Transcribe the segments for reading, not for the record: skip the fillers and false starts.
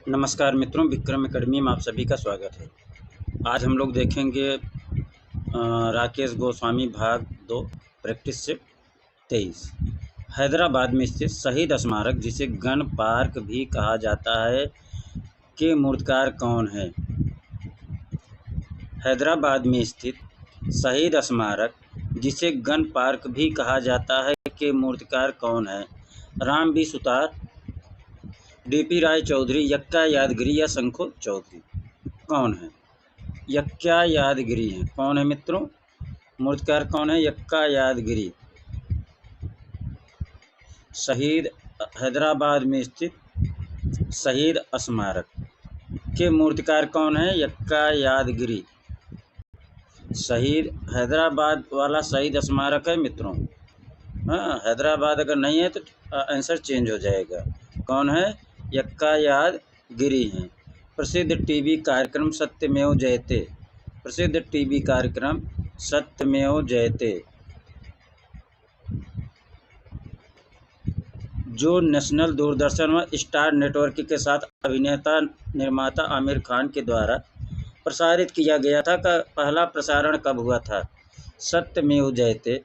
नमस्कार मित्रों, विक्रम एकेडमी में आप सभी का स्वागत है। आज हम लोग देखेंगे राकेश गोस्वामी भाग 2 प्रैक्टिस सेट 23। हैदराबाद में स्थित शहीद स्मारक, जिसे गन पार्क भी कहा जाता है, के मूर्तिकार कौन है? हैदराबाद में स्थित शहीद स्मारक, जिसे गन पार्क भी कहा जाता है, के मूर्तिकार कौन है? राम बी सुतार, डीपी राय चौधरी, यक्का यादगिरी या शंखो चौधरी? कौन है? यक्का यादगिरी है। कौन है मित्रों? मूर्तिकार कौन है? यक्का यादगिरी। शहीद हैदराबाद में स्थित शहीद स्मारक के मूर्तिकार कौन है? यक्का यादगिरी। शहीद हैदराबाद वाला शहीद स्मारक है मित्रों। हाँ, हैदराबाद अगर नहीं है तो आंसर चेंज हो जाएगा। कौन है? यक्का यादगिरी हैं। प्रसिद्ध टीवी कार्यक्रम सत्यमेव जयते। प्रसिद्ध टीवी कार्यक्रम सत्यमेव जयते, जो नेशनल दूरदर्शन व स्टार नेटवर्क के साथ अभिनेता निर्माता आमिर खान के द्वारा प्रसारित किया गया था, का पहला प्रसारण कब हुआ था? सत्यमेव जयते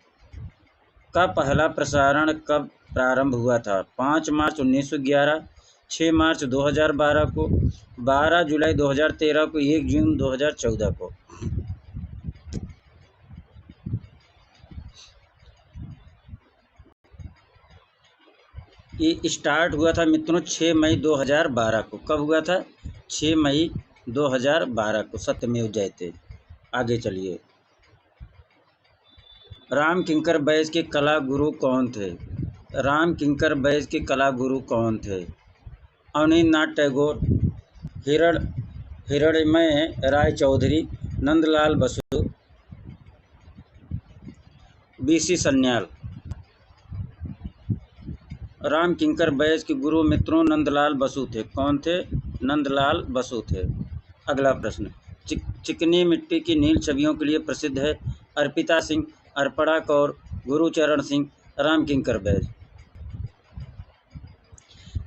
का पहला प्रसारण कब प्रारंभ हुआ था? 5 मार्च 1911, 6 मार्च 2012 को, 12 जुलाई 2013 को, 1 जून 2014 को? ये स्टार्ट हुआ था मित्रों 6 मई 2012 को। कब हुआ था? 6 मई 2012 को, सत्यमेव जयते। आगे चलिए। राम किंकर बैस के कला गुरु कौन थे? राम किंकर बैस के कला गुरु कौन थे? अवनींद्रनाथ टैगोर, हिरणमय राय चौधरी, नंदलाल बसु, बीसी सन्याल। राम किंकर बैस के गुरु मित्रों नंदलाल बसु थे। कौन थे? नंदलाल बसु थे। अगला प्रश्न। चिकनी मिट्टी की नील छवियों के लिए प्रसिद्ध है अर्पिता सिंह, अर्पणा कौर, गुरुचरण सिंह, राम किंकर बैस।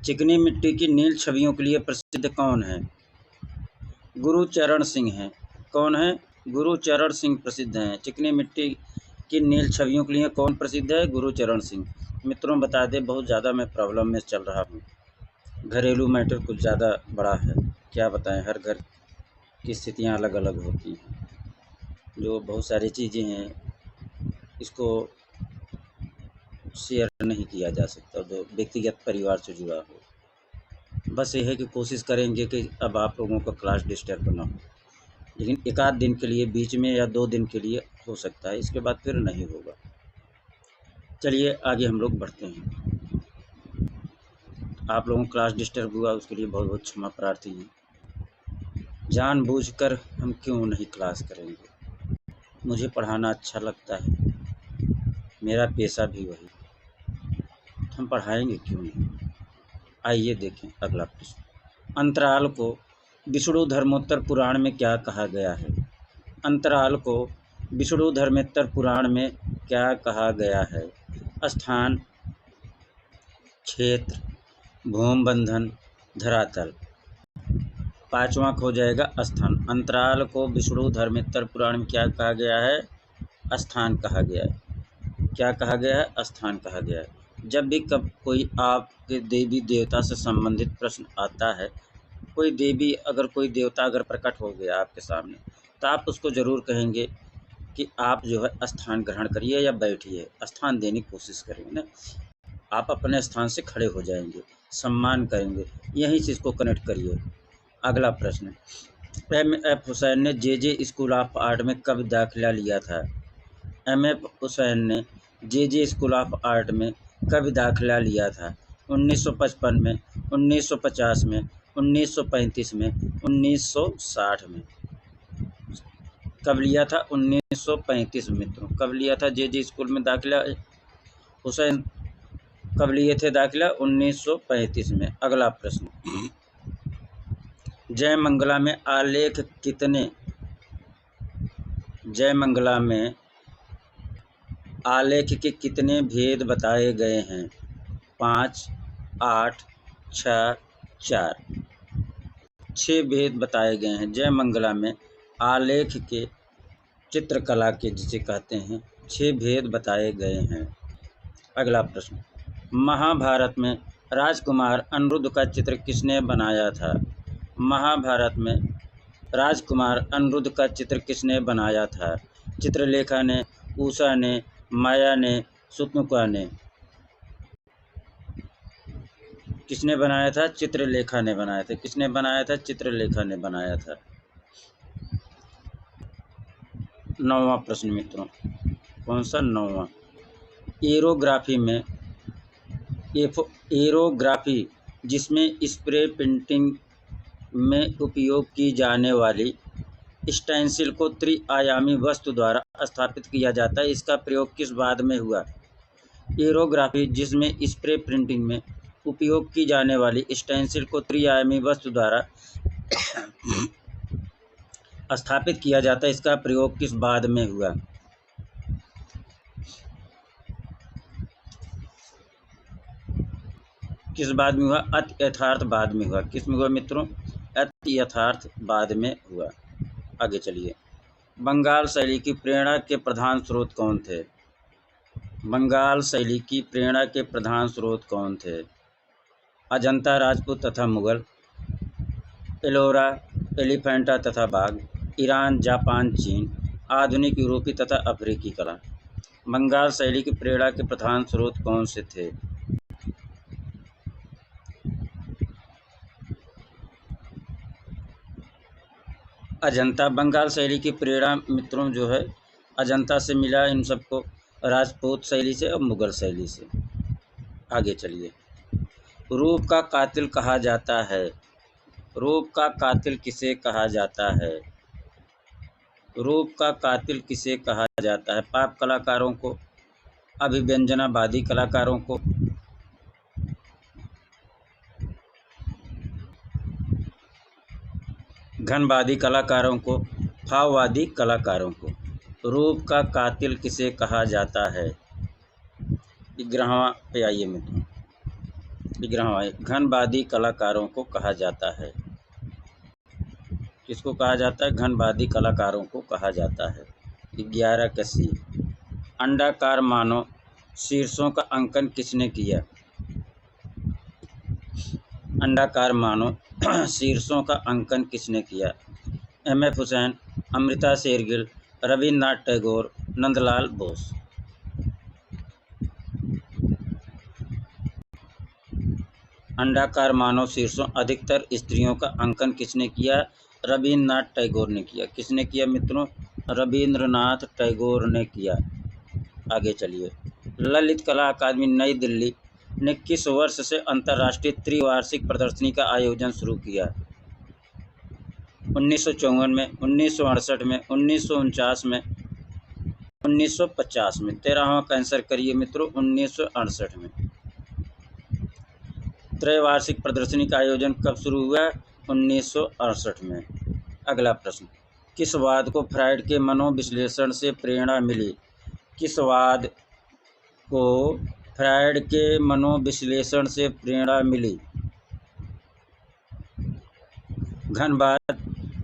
चिकनी मिट्टी की नील छवियों के लिए प्रसिद्ध कौन है? गुरुचरण सिंह हैं। कौन है? गुरुचरण सिंह प्रसिद्ध हैं। चिकनी मिट्टी की नील छवियों के लिए कौन प्रसिद्ध है? गुरुचरण सिंह। मित्रों बता दें, बहुत ज़्यादा मैं प्रॉब्लम में चल रहा हूँ। घरेलू मैटर कुछ ज़्यादा बड़ा है, क्या बताएं। हर घर की स्थितियाँ अलग अलग होती हैं, जो बहुत सारी चीज़ें हैं इसको शेयर नहीं किया जा सकता, जो व्यक्तिगत परिवार से जुड़ा हो। बस ये है कि कोशिश करेंगे कि अब आप लोगों का क्लास डिस्टर्ब ना हो, लेकिन एक आध दिन के लिए बीच में या 2 दिन के लिए हो सकता है, इसके बाद फिर नहीं होगा। चलिए आगे हम लोग बढ़ते हैं। आप लोगों को क्लास डिस्टर्ब हुआ उसके लिए बहुत बहुत क्षमा प्रार्थी हैं। जानबूझकर हम क्यों नहीं क्लास करेंगे? मुझे पढ़ाना अच्छा लगता है, मेरा पेशा भी वही, हम पढ़ाएंगे क्यों नहीं? आइए देखें अगला प्रश्न। अंतराल को विष्णु धर्मोत्तर पुराण में क्या कहा गया है? अंतराल को विष्णु धर्मोत्तर पुराण में क्या कहा गया है? स्थान, क्षेत्र, भूमबंधन, धरातल। 5वां हो जाएगा स्थान। अंतराल को विष्णु धर्मोत्तर पुराण में क्या कहा गया है? स्थान कहा गया है। क्या कहा गया है? स्थान कहा गया है। जब भी कब कोई आपके देवी देवता से संबंधित प्रश्न आता है, कोई देवी अगर कोई देवता अगर प्रकट हो गया आपके सामने, तो आप उसको ज़रूर कहेंगे कि आप जो है स्थान ग्रहण करिए या बैठिए, स्थान देने की कोशिश करेंगे ना। आप अपने स्थान से खड़े हो जाएंगे, सम्मान करेंगे, यही चीज़ को कनेक्ट करिए। अगला प्रश्न। M.F. हुसैन ने जे स्कूल ऑफ आर्ट में कब दाखिला लिया था? M.F. हुसैन ने जे स्कूल ऑफ आर्ट में कब दाखिला लिया था? 1955 में, 1950 में, 1935 में, 1960 में? कब लिया था? 1935 में। मित्रों कब लिया था जे स्कूल में दाखिला? हुसैन कब लिए थे दाखिला? 1935 में। अगला प्रश्न। जयमंगला में आलेख कितने? जयमंगला में आलेख के कितने भेद बताए गए हैं? 5, 8, 6, 4? 6 भेद बताए गए हैं। जय मंगला में आलेख के चित्रकला के जिसे कहते हैं 6 भेद बताए गए हैं। अगला प्रश्न, महाभारत में राजकुमार अनिरुद्ध का चित्र किसने बनाया था? महाभारत में राजकुमार अनिरुद्ध का चित्र किसने बनाया था? चित्रलेखा ने, उषा ने, माया ने, सुतनुका ने। किसने बनाया था? चित्रलेखा ने बनाया था। किसने बनाया था? चित्रलेखा ने बनाया था। 9वां प्रश्न मित्रों, कौन सा? 9वां। एरोग्राफी में एरोग्राफी जिसमें स्प्रे पेंटिंग में उपयोग की जाने वाली स्टेंसिल को त्रिआयामी वस्तु द्वारा स्थापित किया जाता है, इसका प्रयोग किस बाद में हुआ? एरोग्राफी जिसमें स्प्रे प्रिंटिंग में उपयोग की जाने वाली स्टेंसिल को त्रिआयामी वस्तु द्वारा स्थापित किया जाता है, इसका प्रयोग किस बाद में हुआ? किस बाद में हुआ? अति यथार्थ बाद में हुआ। किस में हुआ मित्रों? अति यथार्थ बाद में हुआ। आगे चलिए, बंगाल शैली की प्रेरणा के प्रधान स्रोत कौन थे? बंगाल शैली की प्रेरणा के प्रधान स्रोत कौन थे? अजंता राजपूत तथा मुगल, एलोरा एलिफेंटा तथा बाघ, ईरान जापान चीन, आधुनिक यूरोपीय तथा अफ्रीकी कला। बंगाल शैली की प्रेरणा के प्रधान स्रोत कौन से थे? अजंता। बंगाल शैली की प्रेरणा मित्रों जो है अजंता से मिला इन सबको, राजपूत शैली से और मुगल शैली से। आगे चलिए, रूप का कातिल कहा जाता है। रूप का कातिल किसे कहा जाता है? रूप का कातिल किसे कहा जाता है? पॉप कलाकारों को, अभिव्यंजनावादी कलाकारों को, घनवादी कलाकारों को, भाववादी कलाकारों को। रूप का कातिल किसे कहा जाता है? 11वां पे आइए मित्रों, 11वां, घनवादी कलाकारों को कहा जाता है। किसको कहा जाता है? घनवादी कलाकारों को कहा जाता है। 11 का सी, अंडाकार मानव शीर्षों का अंकन किसने किया? अंडाकार मानव शीर्षों का अंकन किसने किया? M.F. हुसैन, अमृता शेरगिल, रविन्द्रनाथ टैगोर, नंदलाल बोस। अंडाकार मानव शीर्षों अधिकतर स्त्रियों का अंकन किसने किया? रविन्द्रनाथ टैगोर ने किया। किसने किया मित्रों? रविन्द्रनाथ टैगोर ने किया। आगे चलिए, ललित कला अकादमी नई दिल्ली ने किस वर्ष से अंतर्राष्ट्रीय त्रिवार्षिक प्रदर्शनी का आयोजन शुरू किया? 1954 में, 1968 में, 1949 में, 1950 में। 13वां का आंसर करिए मित्रों, 1968 में। त्रैवार्षिक प्रदर्शनी का आयोजन कब शुरू हुआ? 1968 में। अगला प्रश्न, किस वाद को फ्रायड के मनोविश्लेषण से प्रेरणा मिली? किस वाद को फ्रायड के मनोविश्लेषण से प्रेरणा मिली? घनवाद,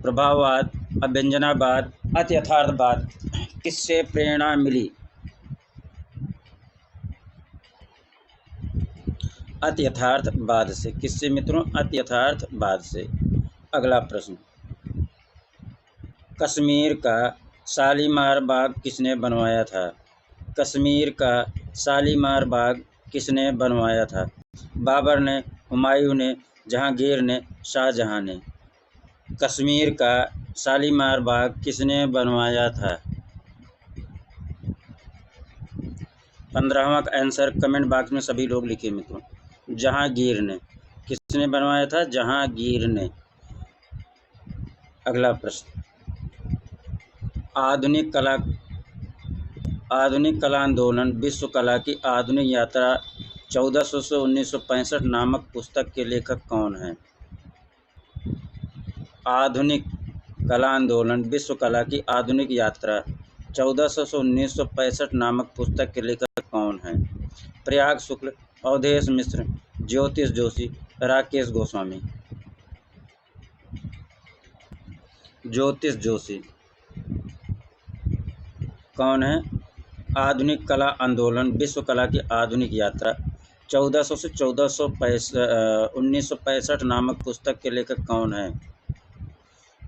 प्रभाववाद, अभ्यंजनावाद, अति यथार्थवाद। किससे प्रेरणा मिली? अति यथार्थवाद से। किससे मित्रों? अति यथार्थवाद से। अगला प्रश्न, कश्मीर का शालीमार बाग किसने बनवाया था? कश्मीर का शालीमार बाग किसने बनवाया था? बाबर ने, हुमायूं ने, जहांगीर ने, शाहजहां ने। कश्मीर का शालीमार बाग किसने बनवाया था? 15वां का आंसर कमेंट बॉक्स में सभी लोग लिखिए मित्रों। जहांगीर ने। किसने बनवाया था? जहांगीर ने। अगला प्रश्न, आधुनिक कला आंदोलन विश्व कला की आधुनिक यात्रा 1400 से 1965 नामक पुस्तक के लेखक कौन हैं? आधुनिक कला आंदोलन विश्व कला की आधुनिक यात्रा 1400 से 1965 नामक पुस्तक के लेखक कौन हैं? प्रयाग शुक्ल, अवधेश मिश्र, ज्योतिष जोशी, राकेश गोस्वामी। ज्योतिष जोशी कौन है? आधुनिक कला आंदोलन, विश्व कला की आधुनिक यात्रा, 1400 से 1965 नामक पुस्तक के लेखक कौन है?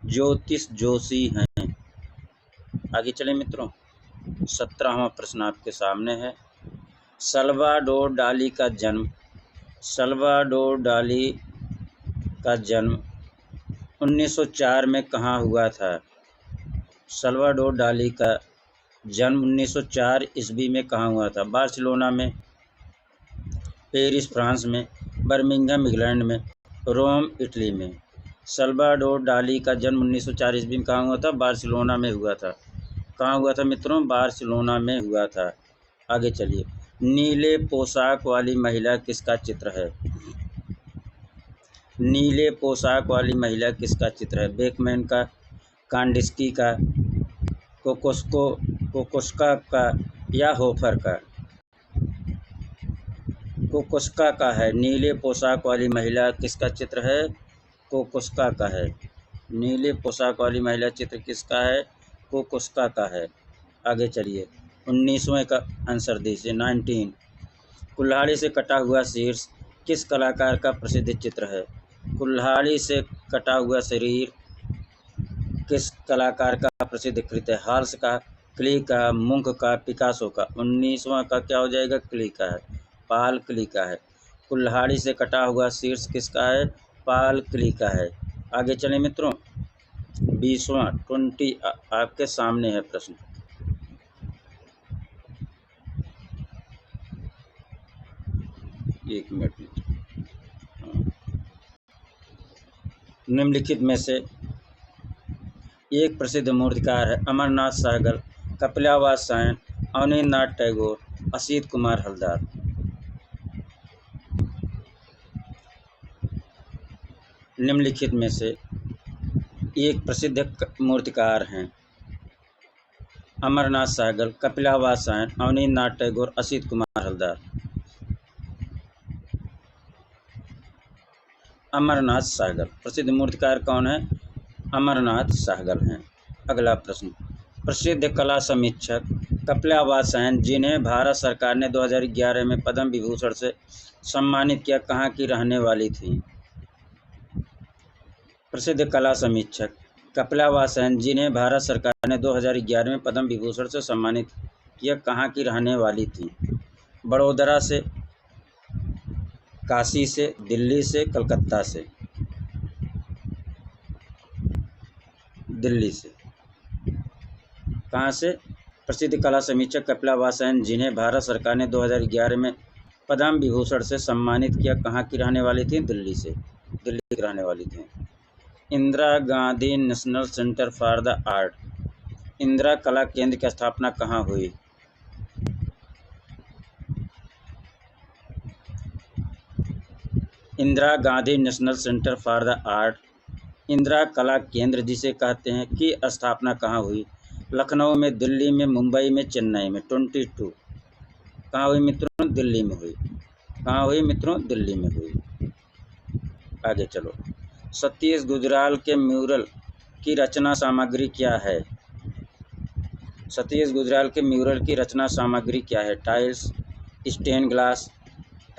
ज्योतिष जोशी हैं। आगे चले मित्रों, 17वां प्रश्न आपके सामने है। सल्वाडोर डाली का जन्म 1904 में कहाँ हुआ था? सल्वाडोर डाली का जन्म 1904 ईस्वी में कहाँ हुआ था? बार्सिलोना में, पेरिस फ्रांस में, बर्मिंघम इंग्लैंड में, रोम इटली में। सल्वाडोर डाली का जन्म 1904 ईस्वी में कहाँ हुआ था? बार्सिलोना में हुआ था। कहाँ हुआ था मित्रों? बार्सिलोना में हुआ था। आगे चलिए, नीले पोशाक वाली महिला किसका चित्र है? नीले पोशाक वाली महिला किसका चित्र है? बेकमैन का, कांडिस्की का, कोकोस्का का या होफर का? कोकोस्का का है। नीले पोशाक वाली महिला किसका चित्र है? कोकोस्का का है। नीले पोशाक वाली महिला चित्र किसका है? कोकोस्का का है। आगे चलिए, 19वें का आंसर दीजिए। 19, कुल्हाड़ी से कटा हुआ शीर्ष किस कलाकार का प्रसिद्ध चित्र है? कुल्हाड़ी से कटा हुआ शरीर किस कलाकार का प्रसिद्ध कृत है? हाल्स का, क्ली का, मुंक का, पिकासो का? 19वां का क्या हो जाएगा? क्ली का है, पाल क्ली का है। कुल्हाड़ी से कटा हुआ शीर्ष किसका है? पाल क्ली का है। आगे चलें मित्रों, 20वां 20 आपके सामने है प्रश्न। एक मिनट में, निम्नलिखित में से एक प्रसिद्ध मूर्तिकार है? अमरनाथ सहगल, कपिलावास सेन, अवनींद्रनाथ टैगोर, असित कुमार हलदार? निम्नलिखित में से एक प्रसिद्ध मूर्तिकार हैं? अमरनाथ सहगल, कपिलावास सेन, अवनींद्रनाथ टैगोर, असित कुमार हलदार? अमरनाथ सहगल। प्रसिद्ध मूर्तिकार कौन है? अमरनाथ सहगल हैं। अगला प्रश्न, प्रसिद्ध कला समीक्षक कपिलावास सेन, जिन्हें भारत सरकार ने 2011 में पद्म विभूषण से सम्मानित किया, कहाँ की रहने वाली थी? प्रसिद्ध कला समीक्षक कपिलावास सेन, जिन्हें भारत सरकार ने 2011 में पद्म विभूषण से सम्मानित किया, कहाँ की रहने वाली थी? बड़ोदरा से, काशी से, दिल्ली से, कलकत्ता से? दिल्ली से। कहाँ से? प्रसिद्ध कला समीक्षक कपिलावास सेन, जिन्हें भारत सरकार ने 2011 में पद्म विभूषण से सम्मानित किया, कहाँ की रहने वाली थी? दिल्ली से, दिल्ली की रहने वाली थी। Indira Gandhi national centre for the art, Indira कला केंद्र की स्थापना कहाँ हुई? Indira Gandhi national centre for the art, Indira कला केंद्र जिसे कहते हैं, की स्थापना कहाँ हुई? लखनऊ में, दिल्ली में, मुंबई में, चेन्नई में? 22 कहाँ हुई मित्रों? दिल्ली में हुई। कहाँ हुई मित्रों? दिल्ली में हुई। आगे चलो, सतीश गुजराल के म्यूरल की रचना सामग्री क्या है? सतीश गुजराल के म्यूरल की रचना सामग्री क्या है? Tiles, stain glass,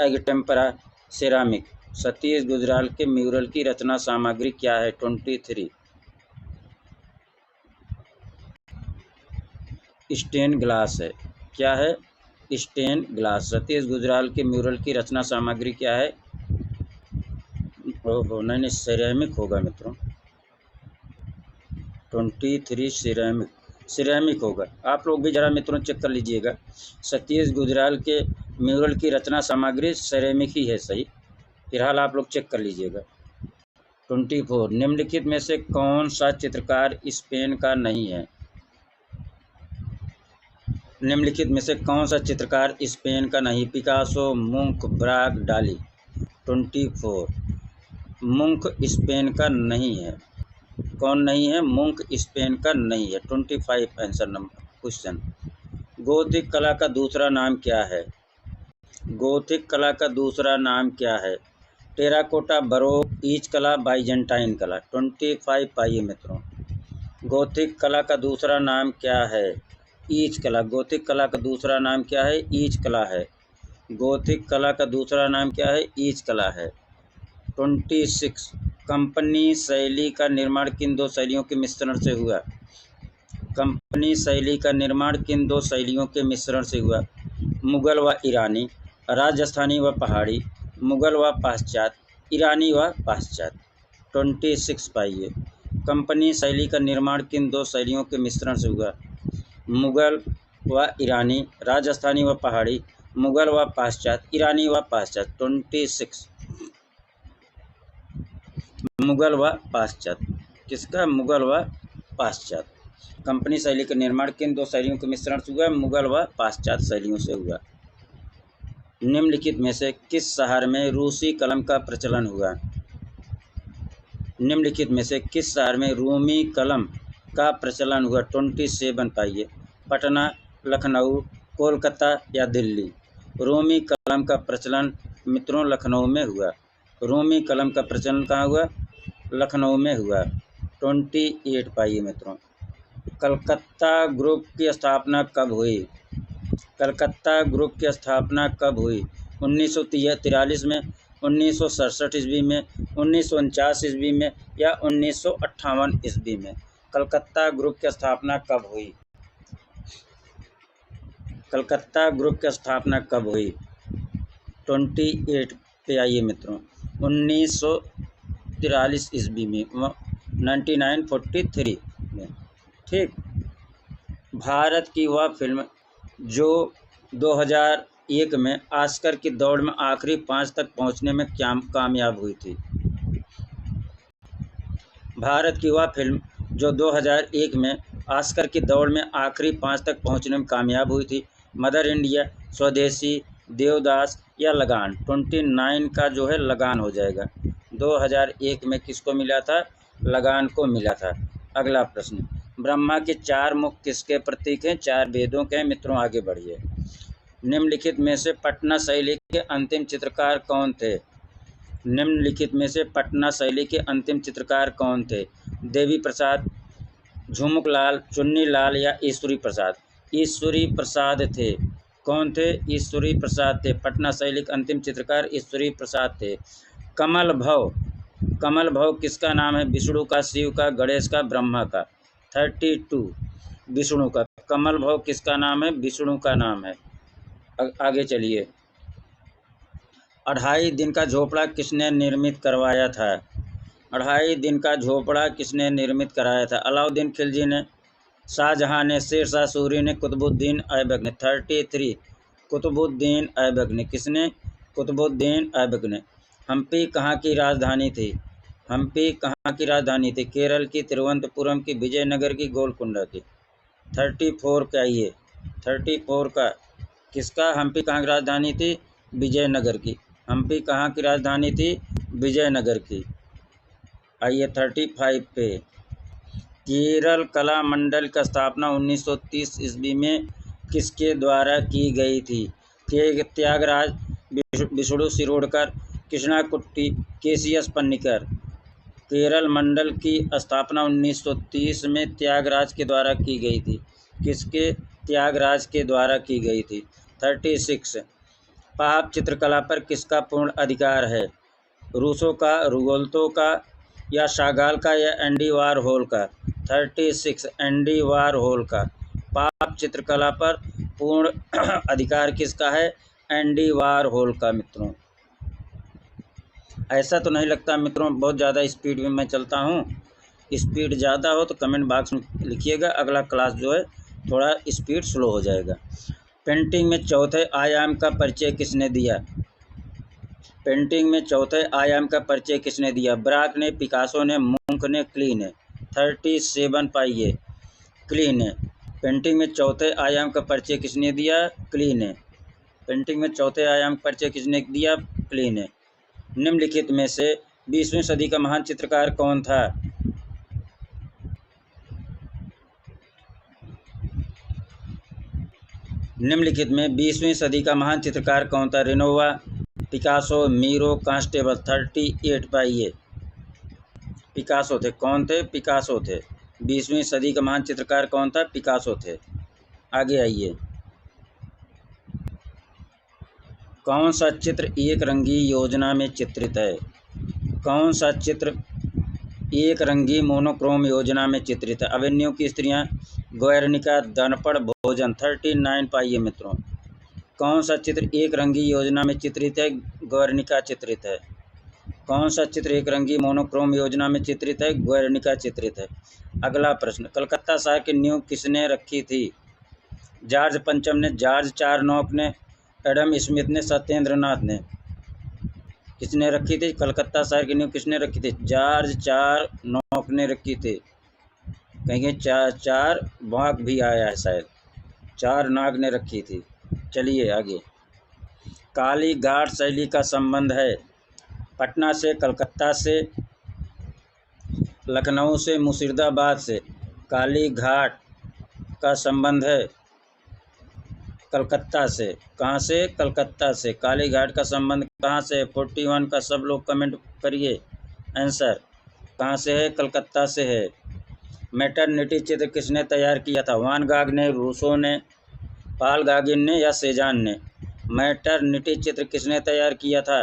egg tempera, ceramic? Satish Gujral के म्यूरल की रचना सामग्री क्या है? 23, स्टेन ग्लास है। क्या है? Stand glass. सतीश गुजराल के म्यूरल की रचना सामग्री क्या है? ओहो, नहीं, सिरेमिक होगा मित्रों। 23 सिरेमिक होगा। आप लोग भी जरा मित्रों चेक कर लीजिएगा। सतीश गुजराल के म्यूरल की रचना सामग्री सिरेमिक ही है, सही। फिलहाल आप लोग चेक कर लीजिएगा। 24, निम्नलिखित में से कौन सा चित्रकार स्पेन का नहीं है? निम्नलिखित में से कौन सा चित्रकार स्पेन का नहीं? पिकासो, मुंक, ब्राक, डाली? 24, मुंक स्पेन का नहीं है। कौन नहीं है? मुंक स्पेन का नहीं है। 25 आंसर नंबर क्वेश्चन। गोथिक कला का दूसरा नाम क्या है? गोथिक कला का दूसरा नाम क्या है? टेराकोटा, बरोक, ईच कला, बाइजेंटाइन कला? 25 पाइए मित्रों। गोथिक कला का दूसरा नाम क्या है? ईच कला। गोथिक कला का दूसरा नाम क्या है? ईच कला है। गोथिक कला का दूसरा नाम क्या है? ईच कला है। 26 कंपनी शैली का निर्माण किन दो शैलियों के मिश्रण से हुआ? कंपनी शैली का निर्माण किन दो शैलियों के मिश्रण से हुआ? मुगल व ईरानी, राजस्थानी व पहाड़ी, मुगल व पाश्चात्य, ईरानी व पाश्चात्य। 26 पाइए। कंपनी शैली का निर्माण किन दो शैलियों के मिश्रण से हुआ? मुगल व ईरानी, राजस्थानी व पहाड़ी, मुगल व पाश्चात्य, ईरानी व पाश्चात्य। 26 मुगल व पाश्चात्य। किसका? मुगल व पाश्चात्य। कंपनी शैली का निर्माण किन दो शैलियों के मिश्रण से हुआ? मुगल व पाश्चात्य शैलियों से हुआ। निम्नलिखित में से किस शहर में रूसी कलम का प्रचलन हुआ? निम्नलिखित में से किस शहर में रूमी कलम का प्रचलन हुआ? 27 पाइए। पटना, लखनऊ, कोलकाता या दिल्ली। रूमी कलम का प्रचलन मित्रों लखनऊ में हुआ। रूमी कलम का प्रचलन कहाँ हुआ? लखनऊ में हुआ। 28 पाइए मित्रों। कलकत्ता ग्रुप की स्थापना कब हुई? कलकत्ता ग्रुप की स्थापना कब हुई? 1943 में, 1967 ईस्वी में, 1949 ईस्वी में या 1958 ईस्वी में? कलकत्ता ग्रुप की स्थापना कब हुई? कलकत्ता ग्रुप की स्थापना कब हुई? 28 पे आइए मित्रों। 1943 ईस्वी में, 1943 में। ठीक। भारत की वह फिल्म जो 2001 में ऑस्कर की दौड़ में आखिरी 5 तक पहुंचने में कामयाब हुई थी। भारत की वह फिल्म जो 2001 में ऑस्कर की दौड़ में आखिरी 5 तक पहुंचने में कामयाब हुई थी। मदर इंडिया, स्वदेशी, देवदास या लगान। 29 का जो है लगान हो जाएगा। 2001 में किसको मिला था? लगान को मिला था। अगला प्रश्न, ब्रह्मा के 4 मुख किसके प्रतीक हैं? 4 वेदों के। मित्रों आगे बढ़िए। निम्नलिखित में से पटना शैली के अंतिम चित्रकार कौन थे? निम्नलिखित में से पटना शैली के अंतिम चित्रकार कौन थे? देवी प्रसाद, झुमुक लाल, चुन्नी लाल या ईश्वरी प्रसाद? ईश्वरी प्रसाद थे। कौन थे? ईश्वरी प्रसाद थे। पटना शैली के अंतिम चित्रकार ईश्वरी प्रसाद थे। कमल भव, कमल भव किसका नाम है? विष्णु का, शिव का, गणेश का, ब्रह्मा का। 32 विष्णु का। कमल भव किसका नाम है? विष्णु का नाम है। आगे चलिए। 2.5 दिन का झोपड़ा किसने निर्मित करवाया था? 2.5 दिन का झोपड़ा किसने निर्मित कराया था? अलाउद्दीन खिलजी ने, शाहजहां ने, शेरशाह सूरी ने, कुतुबुद्दीन ऐबक ने। 33 कुतुबुद्दीन ऐबक ने। किसने? कुतुबुद्दीन ऐबक ने। हम्पी कहाँ की राजधानी थी? हम्पी कहाँ की राजधानी थी? केरल की, तिरुवनंतपुरम की, विजयनगर की, गोलकुंडा की। 34 का ये 34 का किसका? हम्पी कहाँ की राजधानी थी? विजयनगर की। हम्पी कहाँ की राजधानी थी? विजयनगर की। आइए 35 पे। केरल कला मंडल की स्थापना 1930 ईस्वी में किसके द्वारा की गई थी? त्यागराज, विष्णु शिरोडकर, कृष्णाकुट्टी, केसीएस पन्नीकर। केरल मंडल की स्थापना 1930 में त्यागराज के द्वारा की गई थी। किसके? त्यागराज के द्वारा की गई थी। 36 पाप चित्रकला पर किसका पूर्ण अधिकार है? रूसो का, रुगोल्तो का या शागाल का या एंडी वारहोल का? 36 एंडी वारहोल का। पाप चित्रकला पर पूर्ण अधिकार किसका है? एंडी वारहोल का। मित्रों ऐसा तो नहीं लगता मित्रों बहुत ज़्यादा स्पीड में मैं चलता हूँ? स्पीड ज़्यादा हो तो कमेंट बॉक्स में लिखिएगा। अगला क्लास जो है थोड़ा स्पीड स्लो हो जाएगा। पेंटिंग में चौथे आयाम का परिचय किसने दिया? पेंटिंग में चौथे आयाम का परिचय किसने दिया? ब्राक ने, पिकासो ने, मुंक ने, क्ली ने। 37 पाइए। क्ली ने। पेंटिंग में चौथे आयाम का परिचय किसने दिया? क्ली ने। पेंटिंग में चौथे आयाम का परिचय किसने दिया? क्ली ने। निम्नलिखित में से 20वीं सदी का महान चित्रकार कौन था? निम्नलिखित में 20वीं सदी का महान चित्रकार कौन था? Renova, Picasso, Miro, constable. 38 पाइए। पिकासो थे। कौन थे? पिकासो थे। 20वीं सदी का महान चित्रकार कौन था? पिकासो थे। आगे आइए। कौन सा चित्र एक रंगी योजना में चित्रित है? कौन सा चित्र एक रंगी मोनोक्रोम योजना में चित्रित है? अवेन्यू की स्त्रियां, ग्वेर्निका, दर्पण, भोजन। 39 पाइए मित्रों। कौन सा चित्र एक रंगी योजना में चित्रित है? ग्वेर्निका चित्रित है। कौन सा चित्र एक रंगी मोनोक्रोम योजना में चित्रित है? ग्वेर्निका चित्रित है। अगला प्रश्न, कलकत्ता शहर की नींव किसने रखी थी? जॉर्ज पंचम ने, जॉर्ज चारनॉफ ने, एडम स्मिथ ने, सत्येंद्रनाथ ने। किसने रखी थी? कलकत्ता शहर की नींव किसने रखी थी? जॉर्ज चारनॉफ ने रखी थी। कहेंगे चार बाघ भी आया है शायद, चार नाग ने रखी थी। चलिए आगे। काली घाट शैली का संबंध है पटना से, कलकत्ता से, लखनऊ से, मुर्शिदाबाद से। काली घाट का संबंध है कलकत्ता से। कहाँ से? कलकत्ता से। काली घाट का संबंध कहाँ से है? 41 का सब लोग कमेंट करिए आंसर। कहाँ से है? कलकत्ता से है। मैटरनिटी चित्र किसने तैयार किया था? वान गाग ने, रूसो ने, पाल गागिन ने या सेजान ने? मैटरनिटी चित्र किसने तैयार किया था?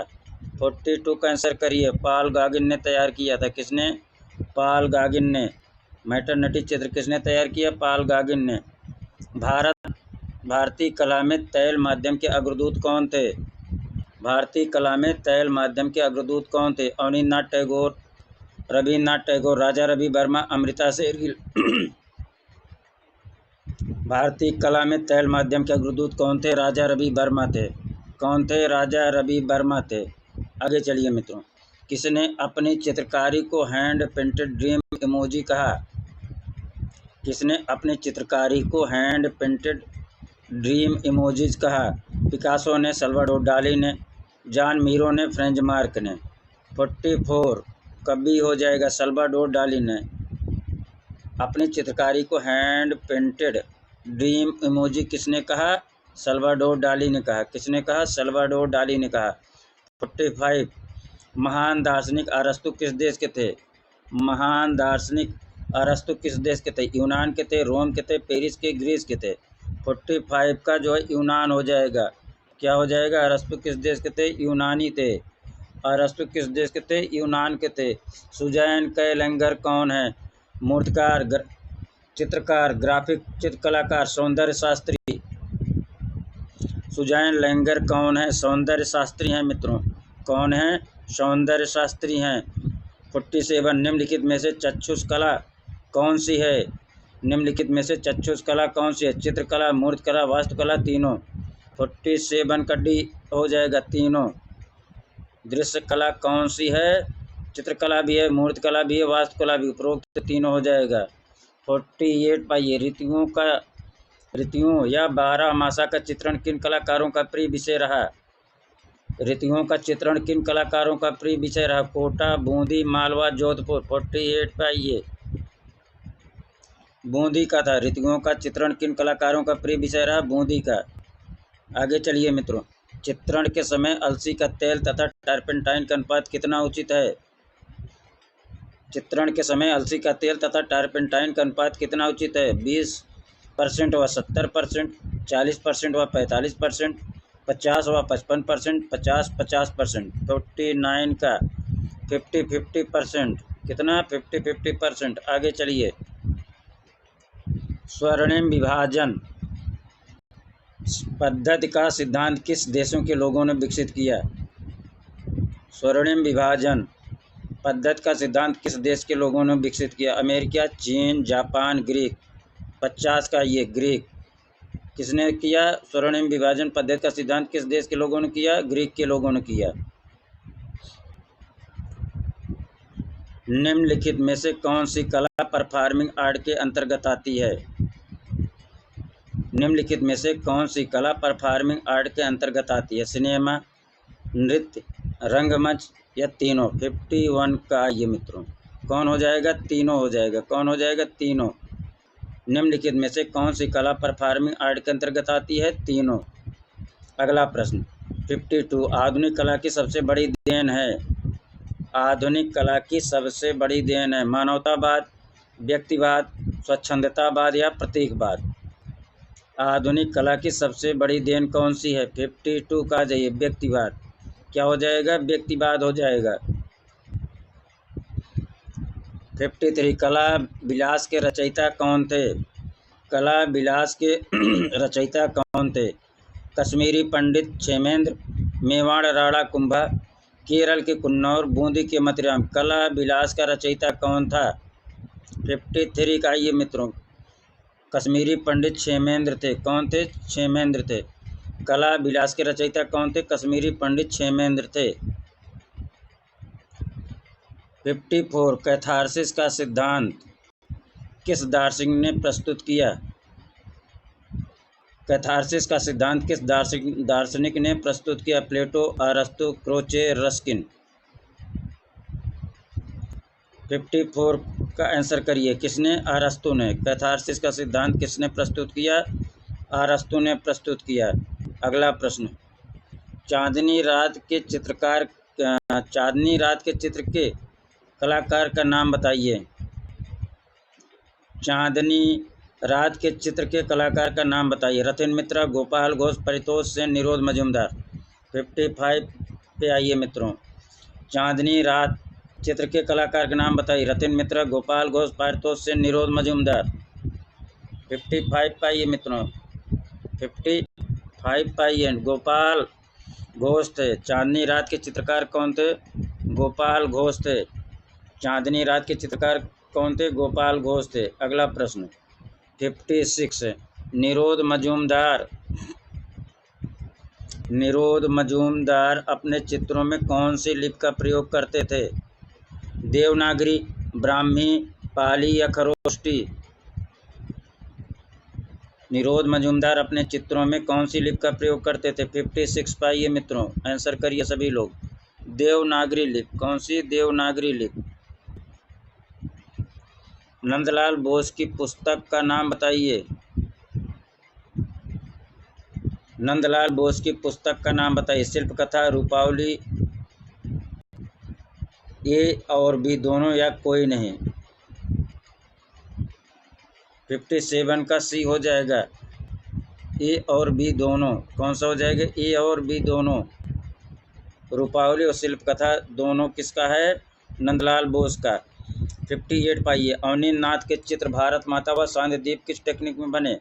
42 का आंसर करिए। पाल गागिन ने तैयार किया था। किसने? पाल गागिन ने। मैटरनिटी चित्र किसने तैयार किया? पाल गागिन ने। भारतीय कला में तैल माध्यम के अग्रदूत कौन थे? भारतीय कला में तैल माध्यम के अग्रदूत कौन थे? अवनींद्रनाथ टैगोर, रविन्द्रनाथ टैगोर, राजा रवि वर्मा, अमृता शेरगिल। भारतीय कला में तैल माध्यम के अग्रदूत कौन थे? राजा रवि वर्मा थे। कौन थे? राजा रवि वर्मा थे। आगे चलिए मित्रों। किसने अपनी चित्रकारी को हैंड पेंटेड ड्रीम इमोजी कहा? किसने अपनी चित्रकारी को हैंड पेंटेड ड्रीम इमोजीज कहा? पिकासो ने, सल्वाडोर डाली ने, जॉन मीरो ने, फ्रेंच मार्क ने। 44 कभी हो जाएगा? सल्वाडोर डाली ने। अपनी चित्रकारी को हैंड पेंटेड ड्रीम इमोजी किसने कहा? सल्वाडोर डाली ने कहा। किसने कहा? सल्वाडोर डाली ने कहा। 45 महान दार्शनिक अरस्तु किस देश के थे? महान दार्शनिक अरस्तु किस देश के थे? यूनान के थे, रोम के थे, पेरिस के, ग्रीस के थे। 45 का जो है यूनान हो जाएगा। क्या हो जाएगा? अरस्तु किस देश के थे? यूनानी थे। अरस्तु किस देश के थे? यूनान के थे। सुजैन कैलेंगर कौन है? मूर्तिकार, चित्रकार, ग्राफिक चित्रकलाकार, सौंदर्य शास्त्री। सुजैन लैंगर कौन है? सौंदर्य शास्त्री हैं मित्रों। कौन है? सौंदर्य शास्त्री हैं। 47 निम्नलिखित में से चक्षुष कला कौन सी है? निम्नलिखित में से चक्षुष कला कौन सी है? चित्रकला, मूर्तिकला, वास्तुकला, तीनों। 47 का डी हो जाएगा, तीनों। दृश्य कला कौन सी है? चित्रकला भी है, मूर्तिकला भी है, वास्तुकला भी। उपरोक्त तीनों हो जाएगा। 48 पाइए। ऋतुओं या 12 मासा का चित्रण किन कलाकारों का प्रिय विषय रहा? ऋतुओं का चित्रण किन कलाकारों का प्रिय विषय रहा? कोटा, बूंदी, मालवा, जोधपुर। 48 पाइए। बूंदी का था। ऋतुओं का चित्रण किन कलाकारों का प्रिय विषय रहा? बूंदी का। आगे चलिए मित्रों। चित्रण के समय अलसी का तेल तथा टर्पेंटाइन का अनुपात कितना उचित है? चित्रण के समय अलसी का तेल तथा टर्पेंटाइन का अनुपात कितना उचित है? 20% व 70%, 40% व 45%, 50 व 55%, 50-50%। 49 का 50-50%। कितना? 50-50%। आगे चलिए। स्वर्णिम विभाजन पद्धति का सिद्धांत किस देशों के लोगों ने विकसित किया? स्वर्णिम विभाजन पद्धति का सिद्धांत किस देश के लोगों ने विकसित किया? अमेरिका, चीन, जापान, ग्रीक। 50 का ये ग्रीक। किसने किया? स्वर्णिम विभाजन पद्धति का सिद्धांत किस देश के लोगों ने किया? ग्रीक के लोगों ने किया। निम्नलिखित में से कौन सी कला परफॉर्मिंग आर्ट के अंतर्गत आती है? निम्नलिखित में से कौन सी कला परफॉर्मिंग आर्ट के अंतर्गत आती है? सिनेमा, नृत्य, रंगमंच या तीनों। 51 का ये मित्रों कौन हो जाएगा? तीनों हो जाएगा। कौन हो जाएगा? तीनों। निम्नलिखित में से कौन सी कला परफॉर्मिंग आर्ट के अंतर्गत आती है? तीनों। अगला प्रश्न 52 आधुनिक कला की सबसे बड़ी देन है? आधुनिक कला की सबसे बड़ी देन है मानवतावाद, व्यक्तिवाद, स्वच्छंदतावाद या प्रतीकवाद। आधुनिक कला की सबसे बड़ी देन कौन सी है? 52 का जाइए व्यक्तिवाद। क्या हो जाएगा? व्यक्तिवाद हो जाएगा। 53 कला विलास के रचयिता कौन थे? कला विलास के रचयिता कौन थे? कश्मीरी पंडित क्षेमेंद्र, मेवाड़ राणा कुंभा, केरल के कुन्नौर, बूंदी के मतिराम। कला विलास का रचयिता कौन था? 53 का ये मित्रों कश्मीरी पंडित क्षेमेंद्र थे। कौन थे? क्षेमेंद्र थे। कला विलास के रचयिता कौन थे? कश्मीरी पंडित क्षेमेंद्र थे। 54 कैथारसिस का सिद्धांत किस दार्शनिक ने प्रस्तुत किया? कैथारसिस का सिद्धांत किस दार्शनिक ने प्रस्तुत किया? प्लेटो, अरस्तु, क्रोचे, रस्किन। 54 का आंसर करिए। किसने? अरस्तु ने। कैथारसिस का सिद्धांत किसने प्रस्तुत किया? अरस्तु ने प्रस्तुत किया। अगला प्रश्न, चांदनी रात के चित्र के कलाकार का नाम बताइए। चांदनी रात के चित्र के कलाकार का नाम बताइए। रतिन मित्रा, गोपाल घोष, परितोष सेन, निरोध मजूमदार। 55 पे आइए मित्रों। चांदनी रात चित्र के कलाकार का नाम बताइए। रतिन मित्रा, गोपाल घोष, परितोष सेन, निरोध मजूमदार। 55 पाइए मित्रों। 55 पाइए। गोपाल घोष थे। चांदनी रात के चित्रकार कौन थे? गोपाल घोष थे। चांदनी रात के चित्रकार कौन थे? गोपाल घोष थे। अगला प्रश्न 56 निरोध मजूमदार अपने चित्रों में कौन सी लिपि का प्रयोग करते थे? देवनागरी, ब्राह्मी, पाली या खरोष्टी। निरोध मजूमदार अपने चित्रों में कौन सी लिपि का प्रयोग करते थे? 56 पाइए मित्रों। आंसर करिए सभी लोग। देवनागरी लिपि। कौन सी? देवनागरी लिपि। नंदलाल बोस की पुस्तक का नाम बताइए। नंदलाल बोस की पुस्तक का नाम बताइए। शिल्प कथा, रूपावली, ए और बी दोनों या कोई नहीं। 57 का सी हो जाएगा। ए और बी दोनों। कौन सा हो जाएगा? ए और बी दोनों। रूपावली और शिल्प कथा दोनों किसका है? नंदलाल बोस का। 58 पाइए। अवनींद्र नाथ के चित्र भारत माता व चांद द्वीप किस टेक्निक में बने?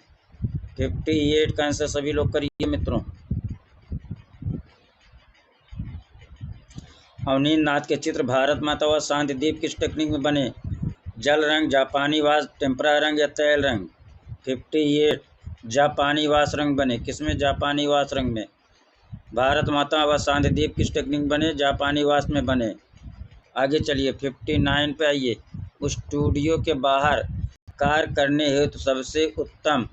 58 का आंसर सभी लोग करिए मित्रों। अवनींद्र नाथ के चित्र भारत माता व चांद द्वीप किस टेक्निक में बने? जल रंग, जापानी वाश, टेम्परा रंग या तैल रंग। 58 जापानी वाश रंग बने। किसमें? जापानी वाश रंग में। भारत माता व चांद द्वीप किस टेक्निक में बने? जापानी वाश में बने। आगे चलिए 59 पे आइए। स्टूडियो के बाहर कार्य करने हेतु सबसे उत्तम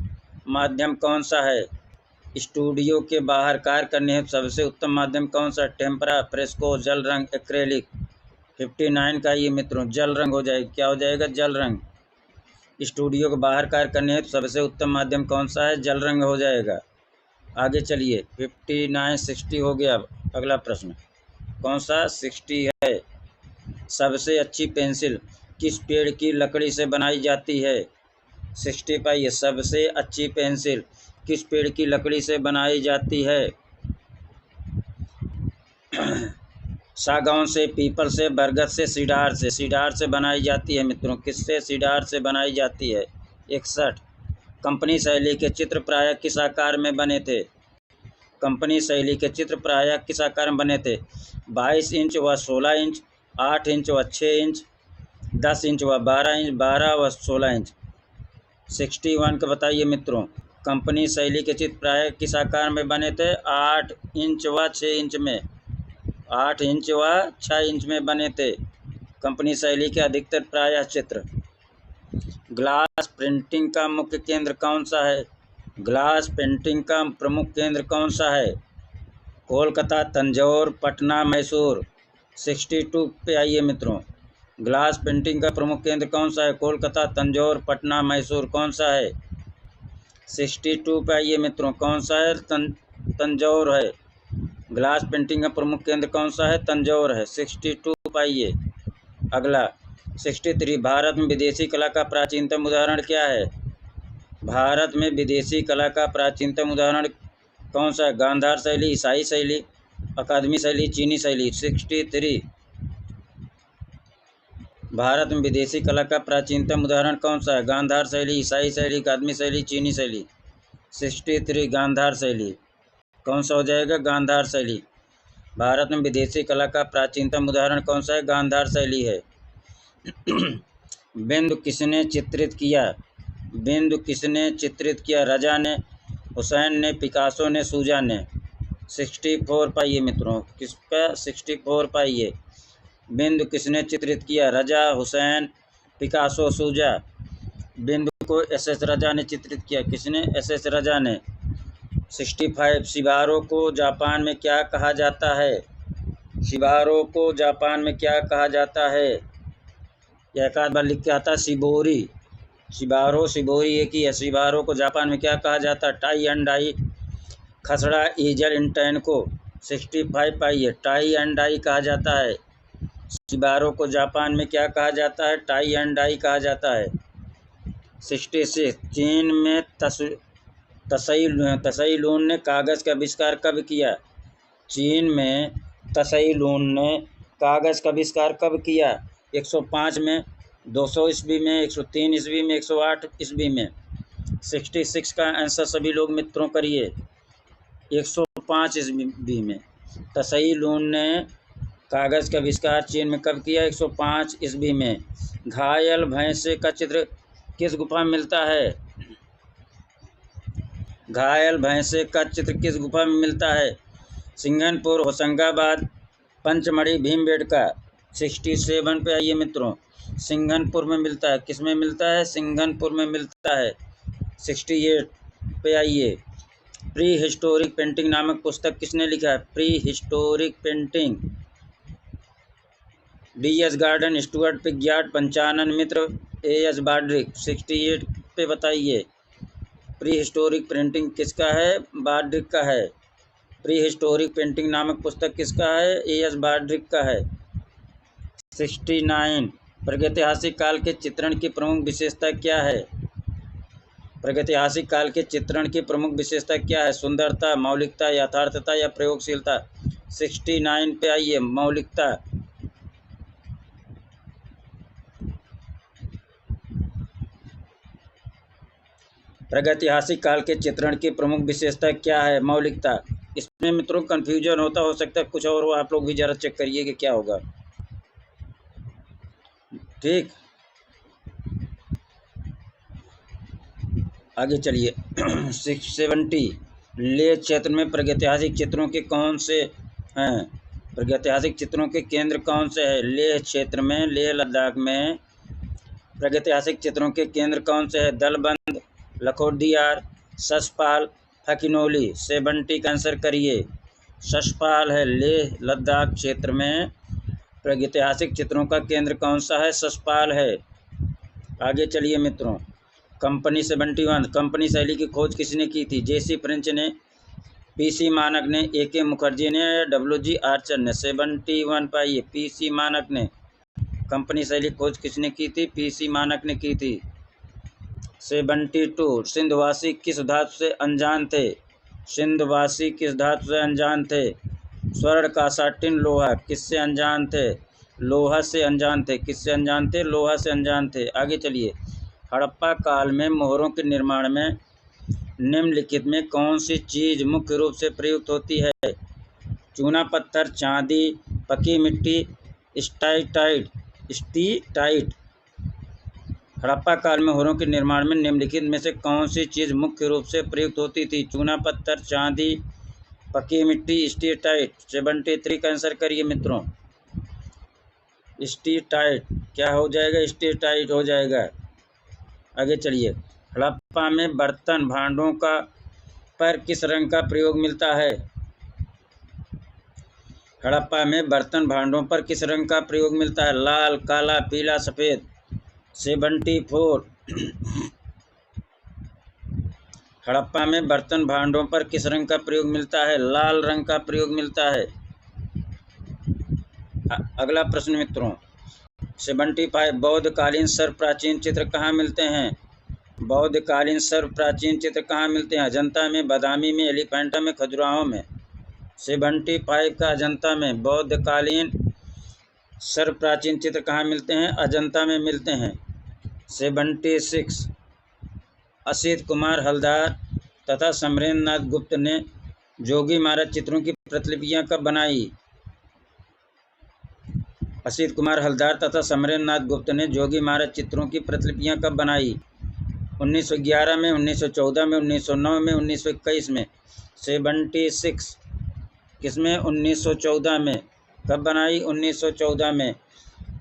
माध्यम कौन सा है? स्टूडियो के बाहर कार्य करने हेतु सबसे उत्तम माध्यम कौन सा? टेम्परा, फ्रेस्को, जल रंग, एक्रेलिक। 59 का ये मित्रों जल रंग हो जाएगा। क्या हो जाएगा? जल रंग। स्टूडियो के बाहर कार्य करने हेतु सबसे उत्तम माध्यम कौन सा है? जल रंग हो जाएगा। आगे चलिए 59 60 हो गया। अब अगला प्रश्न कौन सा? 60 है। सबसे अच्छी पेंसिल किस पेड़ की लकड़ी से बनाई जाती है? 60 पाइए। सबसे अच्छी पेंसिल किस पेड़ की लकड़ी से बनाई जाती है? सागौन से, पीपल से, बरगद से, सीडार से। सीडार से बनाई जाती है मित्रों। किससे? सीडार से बनाई जाती है। 61 कंपनी शैली के चित्र प्रायः किस आकार में बने थे? कंपनी शैली के चित्र प्रायः किस आकार में बने थे? 22 इंच व 16 इंच, 8 इंच व 6 इंच, 10 इंच व 12 इंच, 12 व 16 इंच। 61 का बताइए मित्रों। कंपनी शैली के चित्र प्रायः किस आकार में बने थे? 8 इंच व 6 इंच में। 8 इंच व 6 इंच में बने थे कंपनी शैली के अधिकतर प्रायः चित्र। ग्लास प्रिंटिंग का मुख्य केंद्र कौन सा है? ग्लास पेंटिंग का प्रमुख केंद्र कौन सा है? कोलकाता, तंजौर, पटना, मैसूर। 62 पे आइए मित्रों। ग्लास पेंटिंग का प्रमुख केंद्र कौन सा है? कोलकाता, तंजौर, पटना, मैसूर। कौन सा है? 62 पे आइए मित्रों। कौन सा है? तंजौर है। ग्लास पेंटिंग का प्रमुख केंद्र कौन सा है? तंजौर है। 62 पाइए। अगला 63 भारत में विदेशी कला का प्राचीनतम उदाहरण क्या है? भारत में विदेशी कला का प्राचीनतम उदाहरण कौन सा है? गांधार शैली, ईसाई शैली, अकादमी शैली, चीनी शैली। 63 भारत में विदेशी कला का प्राचीनतम उदाहरण कौन सा है? गांधार शैली, ईसाई शैली, अकादमी शैली, चीनी शैली। 63 गांधार शैली। कौन सा हो जाएगा? गांधार शैली। भारत में विदेशी कला का प्राचीनतम उदाहरण कौन सा है? गांधार शैली है। बिंदु किसने चित्रित किया? बिंदु किसने चित्रित किया? रजा ने, हुसैन ने, पिकासो ने, सूजा ने। 64 पाइए मित्रों, किसका? 64 पाइए। बिंदु किसने चित्रित किया? रजा, हुसैन, पिकासो, सूजा। बिंदु को एस रजा ने चित्रित किया। किसने? एस रजा ने। 65 सिबारो को जापान में क्या कहा जाता है? सिबारो को जापान में क्या कहा जाता है? यह एक आध बार लिख के आता है, शिबोरी। शिबारो, शिबोरी एक ही है। शिबारो को जापान में क्या कहा जाता है? Tie and dye. खसड़ा, ईजल, इंटैन को। 65 पाइए। टाई एंड डाई कहा जाता है। शिबारो को जापान में क्या कहा जाता है? टाई एंड डाई कहा जाता है। 66 चीन में तसई लून ने कागज़ का आविष्कार कब किया? चीन में तसई लून ने कागज़ का आविष्कार कब किया? 105 में, 200 ईस्वी में, 103 ईस्वी में, 108 ईस्वी में। 66 का आंसर सभी लोग मित्रों करिए। 105 ईस्वी में तसई लून ने कागज़ का आविष्कार चीन में कब किया? 105 ईस्वी में। घायल भैंसे का चित्र किस गुफा में मिलता है? घायल भैंसे का चित्र किस गुफा में मिलता है? सिंघनपुर, होशंगाबाद, पंचमढ़ी, भीमबेटका। 67 पे आइए मित्रों। सिंघनपुर में मिलता है। किस में मिलता है? सिंघनपुर में मिलता है। 68 पे आइए। प्री हिस्टोरिक पेंटिंग नामक पुस्तक किसने लिखा है? Pre historic painting. D.S. Gordon, Stuart Piggott, Panchanan Mitra, A.S. बाड्रिक। 68 पे बताइए। प्री हिस्टोरिक पेंटिंग किसका है? बाड्रिक का है। प्री हिस्टोरिक पेंटिंग नामक पुस्तक किसका है? A.S. बाड्रिक का है। 69 प्रागैतिहासिक काल के चित्रण की प्रमुख विशेषता क्या है? प्रागैतिहासिक काल के चित्रण की प्रमुख विशेषता क्या है? सुंदरता, मौलिकता, यथार्थता या प्रयोगशीलता। 69 पे आइए। मौलिकता। प्रागैतिहासिक काल के चित्रण की प्रमुख विशेषता क्या है? मौलिकता। इसमें मित्रों कन्फ्यूजन हो सकता है कुछ और हो, आप लोग भी ज़रा चेक करिए कि क्या होगा। ठीक, आगे चलिए। 670 लेह क्षेत्र में प्रागैतिहासिक चित्रों के कौन से हैं? प्रागैतिहासिक चित्रों के केंद्र कौन से हैं? लेह क्षेत्र में, लेह लद्दाख में प्रागैतिहासिक चित्रों के केंद्र कौन से हैं? दलबंद, लखोदियार, ससपाल, फकिनोली। 70 का आंसर करिए। ससपाल है। लेह लद्दाख क्षेत्र में प्रागैतिहासिक चित्रों का केंद्र कौन सा है? ससपाल है। आगे चलिए मित्रों। कंपनी 71 कंपनी शैली की खोज किसने की थी? J.C. फ्रेंच ने, P.C. मानक ने, A.K. मुखर्जी ने, W.G. आर्चर ने। 71 पाइए। P.C. मानक ने। कंपनी शैली खोज किसने की थी? P.C. मानक ने की थी। 72 सिंधवासी किस धातु से अनजान थे? सिंधवासी किस धातु से अनजान थे? स्वर्ण, कासाटिन, लोहा। किससे अनजान थे? लोहा से अनजान थे। किससे अनजान थे? लोहा से अनजान थे। आगे चलिए। हड़प्पा काल में मोहरों के निर्माण में निम्नलिखित में कौन सी चीज़ मुख्य रूप से प्रयुक्त होती है? चूना पत्थर, चांदी, पकी मिट्टी, स्टीटाइट। हड़प्पा काल में मोहरों के निर्माण में निम्नलिखित में से कौन सी चीज़ मुख्य रूप से प्रयुक्त होती थी? चूना पत्थर, चांदी, पकी मिट्टी, स्टीटाइट। 73 का आंसर करिए मित्रों। स्टीटाइट क्या हो जाएगा? स्टीटाइट हो जाएगा। आगे चलिए। हड़प्पा में बर्तन भांडों का पर किस रंग का प्रयोग मिलता है? हड़प्पा में बर्तन भांडों पर किस रंग का प्रयोग मिलता है? लाल, काला, पीला, सफ़ेद। 74 हड़प्पा में बर्तन भांडों पर किस रंग का प्रयोग मिलता है? लाल रंग का प्रयोग मिलता है। अगला प्रश्न मित्रों। 75 बौद्धकालीन सर्व प्राचीन चित्र कहाँ मिलते हैं? बौद्धकालीन सर्व प्राचीन चित्र कहाँ मिलते हैं? अजंता में, बादामी में, एलिफेंटा में, खजुराहो में। 75 का अजंता में बौद्धकालीन सर्व प्राचीन चित्र कहाँ मिलते हैं? अजंता में मिलते हैं। 76 असित कुमार हलदार तथा समरेंद्र नाथ गुप्त ने जोगी महाराज चित्रों की प्रतिलिपियां कब बनाई? असित कुमार हलदार तथा समरेंद्र नाथ गुप्त ने जोगी महाराज चित्रों की प्रतिलिपियां कब बनाई? 1911 में, 1914 में, 1909 में, 1921 में। 76 किसमें? 1914 में। कब बनाई? 1914 में।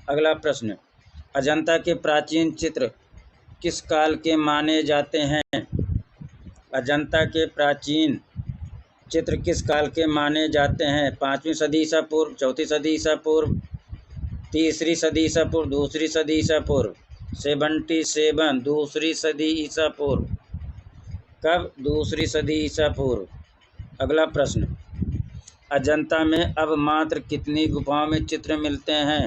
अगला प्रश्न, अजंता के प्राचीन चित्र किस काल के माने जाते हैं? अजंता के प्राचीन चित्र किस काल के माने जाते हैं? 5वीं सदी ईसा पूर्व, 4वीं सदी ईसा पूर्व, 3री सदी ईसा पूर्व, 2री सदी ईसा पूर्व। 77 दूसरी सदी ईसा पूर्व। कब? 2री सदी ईसा पूर्व। अगला प्रश्न, अजंता में अब मात्र कितनी गुफाओं में चित्र मिलते हैं?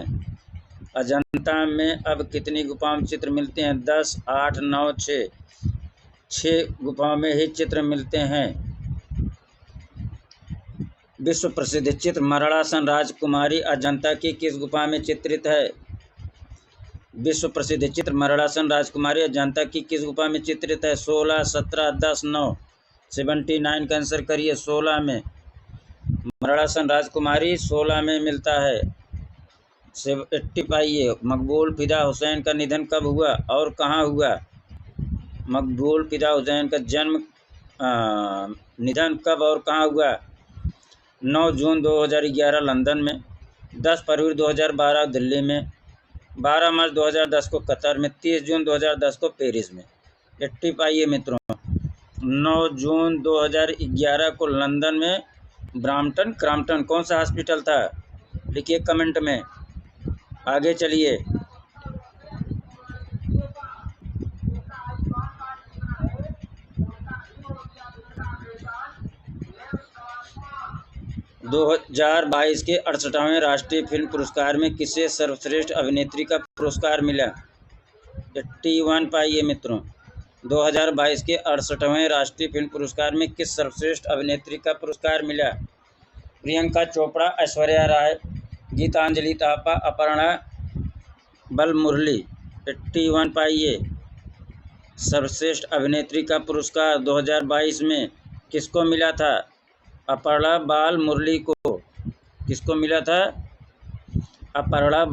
अजंता में अब कितनी गुफाओं में चित्र मिलते हैं? 10, 8, 9, 6। 6 गुफाओं में ही चित्र मिलते हैं। विश्व प्रसिद्ध चित्र मरड़ासन राजकुमारी अजंता की किस गुफा में चित्रित है? विश्व प्रसिद्ध चित्र मरड़ासन राजकुमारी अजंता की किस गुफा में चित्रित है? 16, 17, 10, 9। 79 का आंसर करिए। 16 में। मरड़ासन राजकुमारी 16 में मिलता है। 85 मकबूल फिदा हुसैन का निधन कब हुआ और कहाँ हुआ? मकबूल फिदा हुसैन का निधन कब और कहाँ हुआ? 9 जून 2011 लंदन में, 10 फरवरी 2012 दिल्ली में, 12 मार्च 2010 को कतर में, 30 जून 2010 को पेरिस में। 85 मित्रों, 9 जून 2011 को लंदन में ब्राम्पटन क्रॉम्पटन कौन सा हॉस्पिटल था? लिखिए कमेंट में। आगे चलिए। – 2022 के 68वें राष्ट्रीय फिल्म पुरस्कार में किसे सर्वश्रेष्ठ अभिनेत्री का पुरस्कार मिला? 81 पाइए मित्रों, 2022 के 68वें राष्ट्रीय फिल्म पुरस्कार में किस सर्वश्रेष्ठ अभिनेत्री का पुरस्कार मिला? प्रियंका चोपड़ा, ऐश्वर्या राय, गीतांजलि थापा, अपर्णा बालमुरली। 81 पाइए। सर्वश्रेष्ठ अभिनेत्री का पुरस्कार 2022 में किसको मिला था? अपर्णा बालमुरली को। किसको मिला था? अपर्णा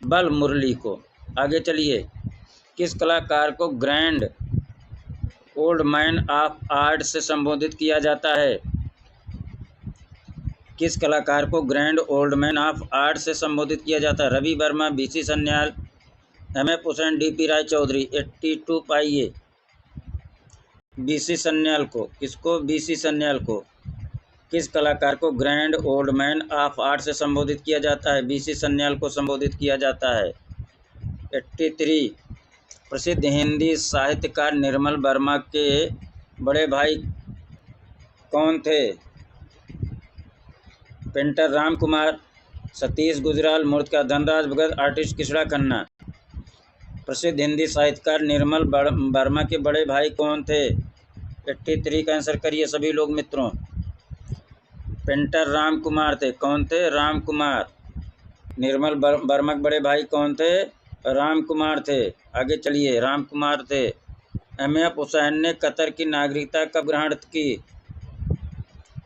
बालमुरली को। आगे चलिए। किस कलाकार को grand old man of art से संबोधित किया जाता है? किस कलाकार को grand old man of art से संबोधित किया जाता है? Ravi Varma, BC Sanyal, MF Hussain, DP Roy Chowdhury. 82 पाइए। बीसी सन्याल को। किसको? बीसी सन्याल को। किस कलाकार को grand old man of art से संबोधित किया जाता है? बीसी सन्याल को संबोधित किया जाता है। 83 प्रसिद्ध हिंदी साहित्यकार निर्मल वर्मा के बड़े भाई कौन थे? पेंटर राम कुमार, सतीश गुजराल, मूर्तिकार धनराज भगत, आर्टिस्ट किशोर खन्ना। प्रसिद्ध हिंदी साहित्यकार निर्मल वर्मा के बड़े भाई कौन थे? 83 का आंसर करिए सभी लोग मित्रों। पेंटर राम कुमार थे। कौन थे? राम कुमार। निर्मल वर्मा के बड़े भाई कौन थे? राम कुमार थे। आगे चलिए। राम कुमार थे। एमएफ हुसैन ने कतर की नागरिकता कब ग्रहण की?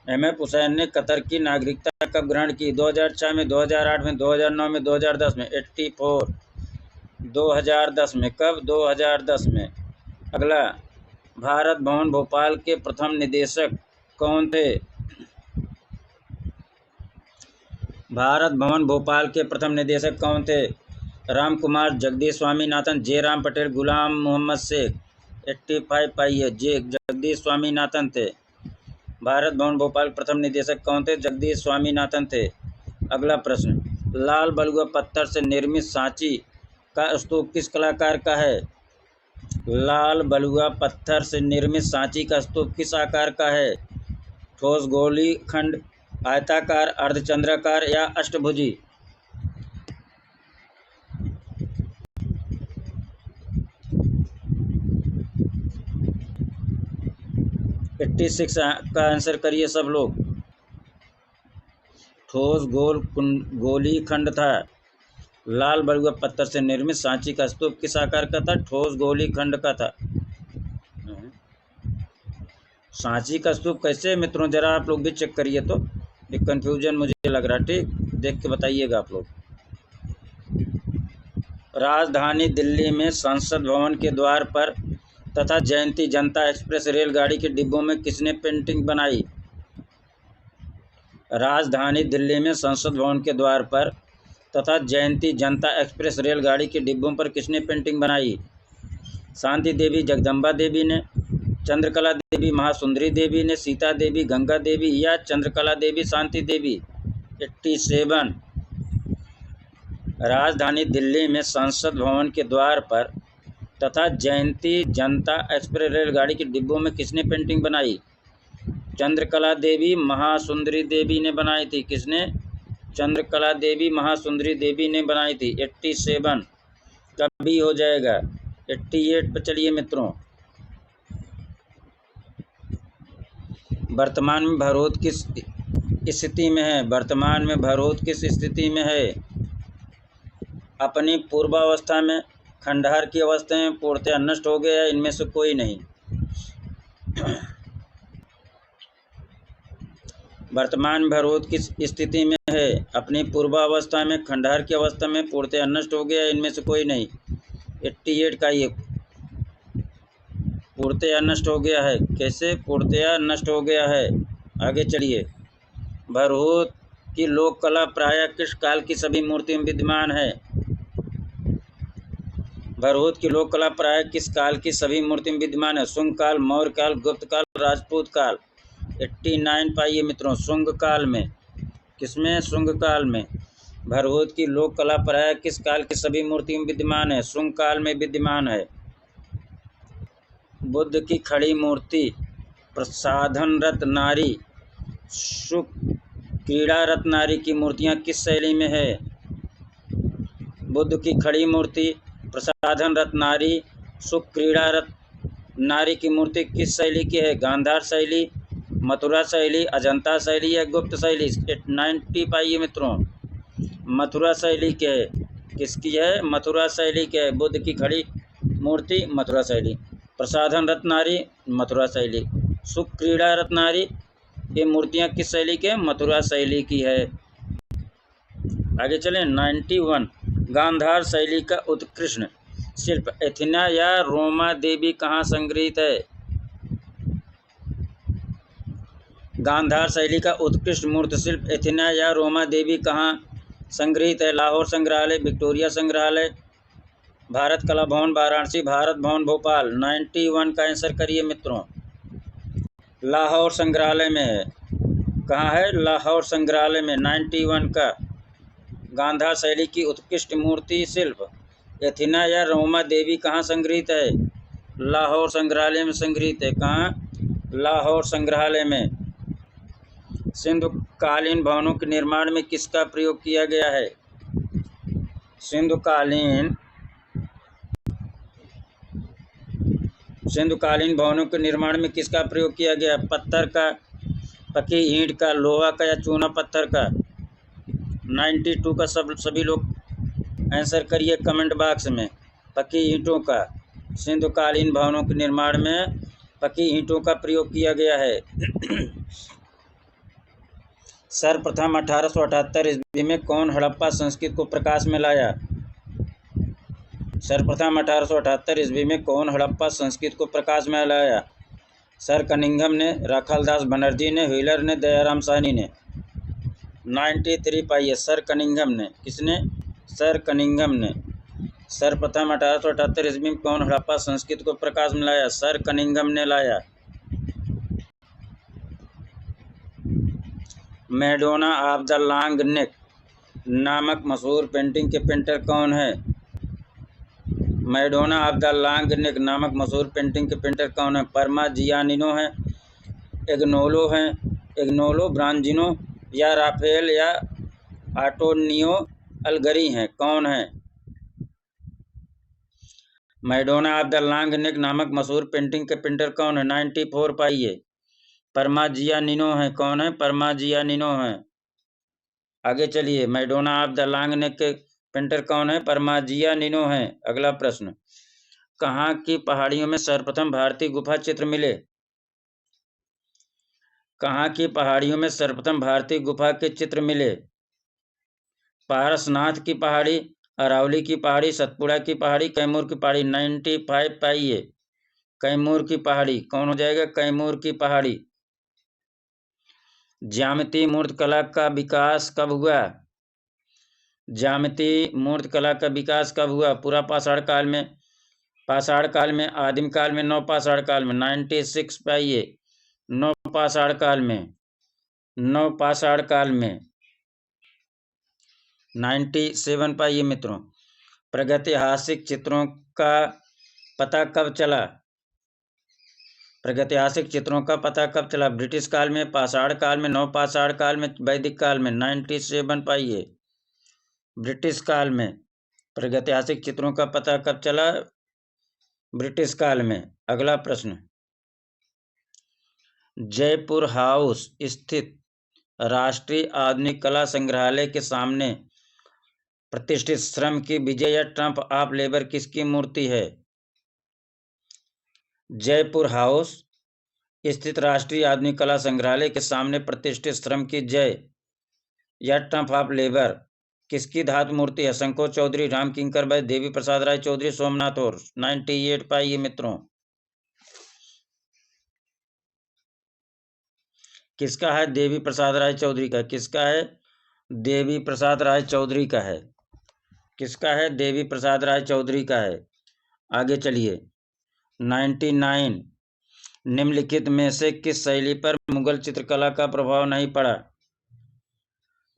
एमएफ हुसैन ने कतर की नागरिकता कब ग्रहण की? 2006 में, 2008 में, 2009 में, 2010 में। 84 2010 में। कब? 2010 में। अगला, भारत भवन भोपाल के प्रथम निदेशक कौन थे? भारत भवन भोपाल के प्रथम निदेशक कौन थे? राम कुमार, जगदीश स्वामीनाथन, जयराम पटेल, गुलाम मोहम्मद शेख। 85 पाइए। जगदीश स्वामीनाथन थे। भारत भवन भोपाल प्रथम निदेशक कौन थे? जगदीश स्वामीनाथन थे। अगला प्रश्न, लाल बलुआ पत्थर से निर्मित सांची का स्तूप किस कलाकार का है? लाल बलुआ पत्थर से निर्मित सांची का स्तूप किस आकार का है? ठोस गोली खंड, आयताकार, अर्धचंद्राकार या अष्टभुजी? 86 का आंसर करिए सब लोग। ठोस गोली खंड था। लाल बलुआ पत्थर से निर्मित सांची का स्तूप किस आकार का था? ठोस गोली खंड का था। सांची का स्तूप कैसे मित्रों, जरा आप लोग भी चेक करिए तो, एक कंफ्यूजन मुझे लग रहा है। ठीक, देख के बताइएगा आप लोग। राजधानी दिल्ली में संसद भवन के द्वार पर तथा जयंती जनता एक्सप्रेस रेलगाड़ी के डिब्बों में किसने पेंटिंग बनाई? राजधानी दिल्ली में संसद भवन के द्वार पर तथा जयंती जनता एक्सप्रेस रेलगाड़ी के डिब्बों पर किसने पेंटिंग बनाई? शांति देवी जगदम्बा देवी ने, चंद्रकला देवी महासुंदरी देवी ने, सीता देवी गंगा देवी या चंद्रकला देवी शांति देवी? 87। राजधानी दिल्ली में संसद भवन के द्वार पर तथा जयंती जनता एक्सप्रेस रेलगाड़ी के डिब्बों में किसने पेंटिंग बनाई? चंद्रकला देवी महासुंदरी देवी ने बनाई थी। किसने? चंद्रकला देवी महासुंदरी देवी ने बनाई थी। 87 कभी हो जाएगा। 88 पर चलिए मित्रों। वर्तमान में भरोत किस स्थिति में है? वर्तमान में भरोत किस स्थिति में है? अपनी पूर्वावस्था में, खंडहर की अवस्था में, पूर्णतः नष्ट हो गया, इनमें से कोई नहीं। वर्तमान में भरोत किस स्थिति में है? अपनी पूर्वावस्था में, खंडहर की अवस्था में, पूर्णतः नष्ट हो गया, इनमें से कोई नहीं। 88 का ये पूर्णतः नष्ट हो गया है। कैसे पूर्णतः नष्ट हो गया है? आगे चलिए। भरोत की लोक कला प्रायः किस काल की सभी मूर्तियों में विद्यमान है? भरोत की लोक कला प्रायः किस काल की सभी मूर्तियों में विद्यमान है? शुंग काल, मौर्य काल, गुप्त काल, राजपूत काल? 89 पाइए मित्रों। शुंग काल में। किसमें? शुंग काल में। भरोत की लोक कला प्रायः किस काल की सभी मूर्तियों में विद्यमान है? शुंग काल में विद्यमान है। बुद्ध की खड़ी मूर्ति, प्रसाधनरत नारी, सुख क्रीड़ारत नारी की मूर्तियाँ किस शैली में है? बुद्ध की खड़ी मूर्ति, प्रसाधनरत नारी, सुख क्रीड़ारत नारी की मूर्ति किस शैली की है? गांधार शैली, मथुरा शैली, अजंता शैली या गुप्त शैली? 90 पाइए मित्रों। मथुरा शैली के है। किसकी है? मथुरा शैली के है। बुद्ध की खड़ी मूर्ति मथुरा शैली, प्रसाधन रत्न नारी मथुरा शैली, सुख क्रीड़ा रत्न नारी, ये मूर्तियाँ किस शैली के? मथुरा शैली की है। आगे चलें। 91 गांधार शैली का उत्कृष्ट शिल्प एथेना या रोमा देवी कहाँ संग्रहित है? गांधार शैली का उत्कृष्ट मूर्ति शिल्प एथेना या रोमा देवी कहाँ संग्रहित है? लाहौर संग्रहालय, विक्टोरिया संग्रहालय, भारत कला भवन वाराणसी, भारत भवन भोपाल? 91 का आंसर करिए मित्रों। लाहौर संग्रहालय में है। कहाँ है? लाहौर संग्रहालय में। 91 का गांधार शैली की उत्कृष्ट मूर्ति शिल्प एथेना या रोमा देवी कहाँ संग्रहित है? लाहौर संग्रहालय में संग्रहित है। कहाँ? लाहौर संग्रहालय में। सिंधुकालीन भवनों के निर्माण में किसका प्रयोग किया गया है? सिंधुकालीन भवनों के निर्माण में किसका प्रयोग किया गया? पत्थर का, पक्की ईंट का, लोहा का या चूना पत्थर का? 92 का सभी लोग आंसर करिए कमेंट बॉक्स में। पक्की ईंटों का। सिंधुकालीन भवनों के निर्माण में पक्की ईंटों का प्रयोग किया गया है। सर्वप्रथम 1878 ईस्वी में कौन हड़प्पा संस्कृति को प्रकाश में लाया? सर्वप्रथम 1878 ईस्वी में कौन हड़प्पा संस्कृति को प्रकाश में लाया? सर कनिंघम ने, राखालदास बनर्जी ने, व्हीलर ने, दयाराम साहनी ने? 93 पाइए। सर कनिंघम ने। किसने? सर कनिंघम ने। सर्वप्रथम 1878 ईस्वी में कौन हड़प्पा संस्कृति को प्रकाश में लाया? सर कनिंघम ने लाया। Madonna of the long neck नामक मशहूर पेंटिंग के पेंटर कौन है? Madonna of the long neck नामक मशहूर पेंटिंग के पेंटर कौन है? परमाजियानिनो है, एग्नोलो ब्रांजिनो या राफेल या आंटोनियो अल्गरी हैं? कौन है? Madonna of the long neck नामक मशहूर पेंटिंग के पेंटर कौन है? 94 पाइए। परमाजियानिनो है। कौन है? परमाजियानिनो है। आगे चलिए, Madonna of the long neck painter कौन है? परमाजियानिनो है। अगला प्रश्न, कहाँ की पहाड़ियों में सर्वप्रथम भारतीय गुफा चित्र मिले? कहाँ की पहाड़ियों में सर्वप्रथम भारतीय गुफा के चित्र मिले? पारसनाथ की पहाड़ी, अरावली की पहाड़ी, सतपुड़ा की पहाड़ी, कैमूर की पहाड़ी। 95 पाइए। कैमूर की पहाड़ी। कौन हो जाएगा? कैमूर की पहाड़ी। ज्यामिति मूर्त कला का विकास कब हुआ? ज्यामिति मूर्त कला का विकास कब हुआ? पूरा पाषाण काल में, पाषाण काल में, आदिम काल में, नवपाषाण काल में। 96 पाइए। नवपाषाण काल में, नवपाषाण काल में। 97 पाइए मित्रों। प्रागैतिहासिक चित्रों का पता कब चला? प्रागैतिहासिक चित्रों का पता कब चला? ब्रिटिश काल में, पाषाण काल में, नवपाषाण काल में, वैदिक काल में। 97 पाइए। ब्रिटिश काल में प्रागैतिहासिक चित्रों का पता कब चला? ब्रिटिश काल में। अगला प्रश्न, जयपुर हाउस स्थित राष्ट्रीय आधुनिक कला संग्रहालय के सामने प्रतिष्ठित श्रम की विजय या ट्रम्प ऑफ लेबर किसकी मूर्ति है? जयपुर हाउस स्थित राष्ट्रीय आधुनिक कला संग्रहालय के सामने प्रतिष्ठित श्रम की जय या ट्रम्प ऑफ लेबर किसकी धातु मूर्ति है? शंको चौधरी, राम किंकर भाई, देवी प्रसाद राय चौधरी, सोमनाथ और। 98 पाइए मित्रों। किसका है? देवी प्रसाद राय चौधरी का। किसका है? देवी प्रसाद राय चौधरी का है। किसका है? देवी प्रसाद राय चौधरी का है। आगे चलिए, 99, निम्नलिखित में से किस शैली पर मुगल चित्रकला का प्रभाव नहीं पड़ा?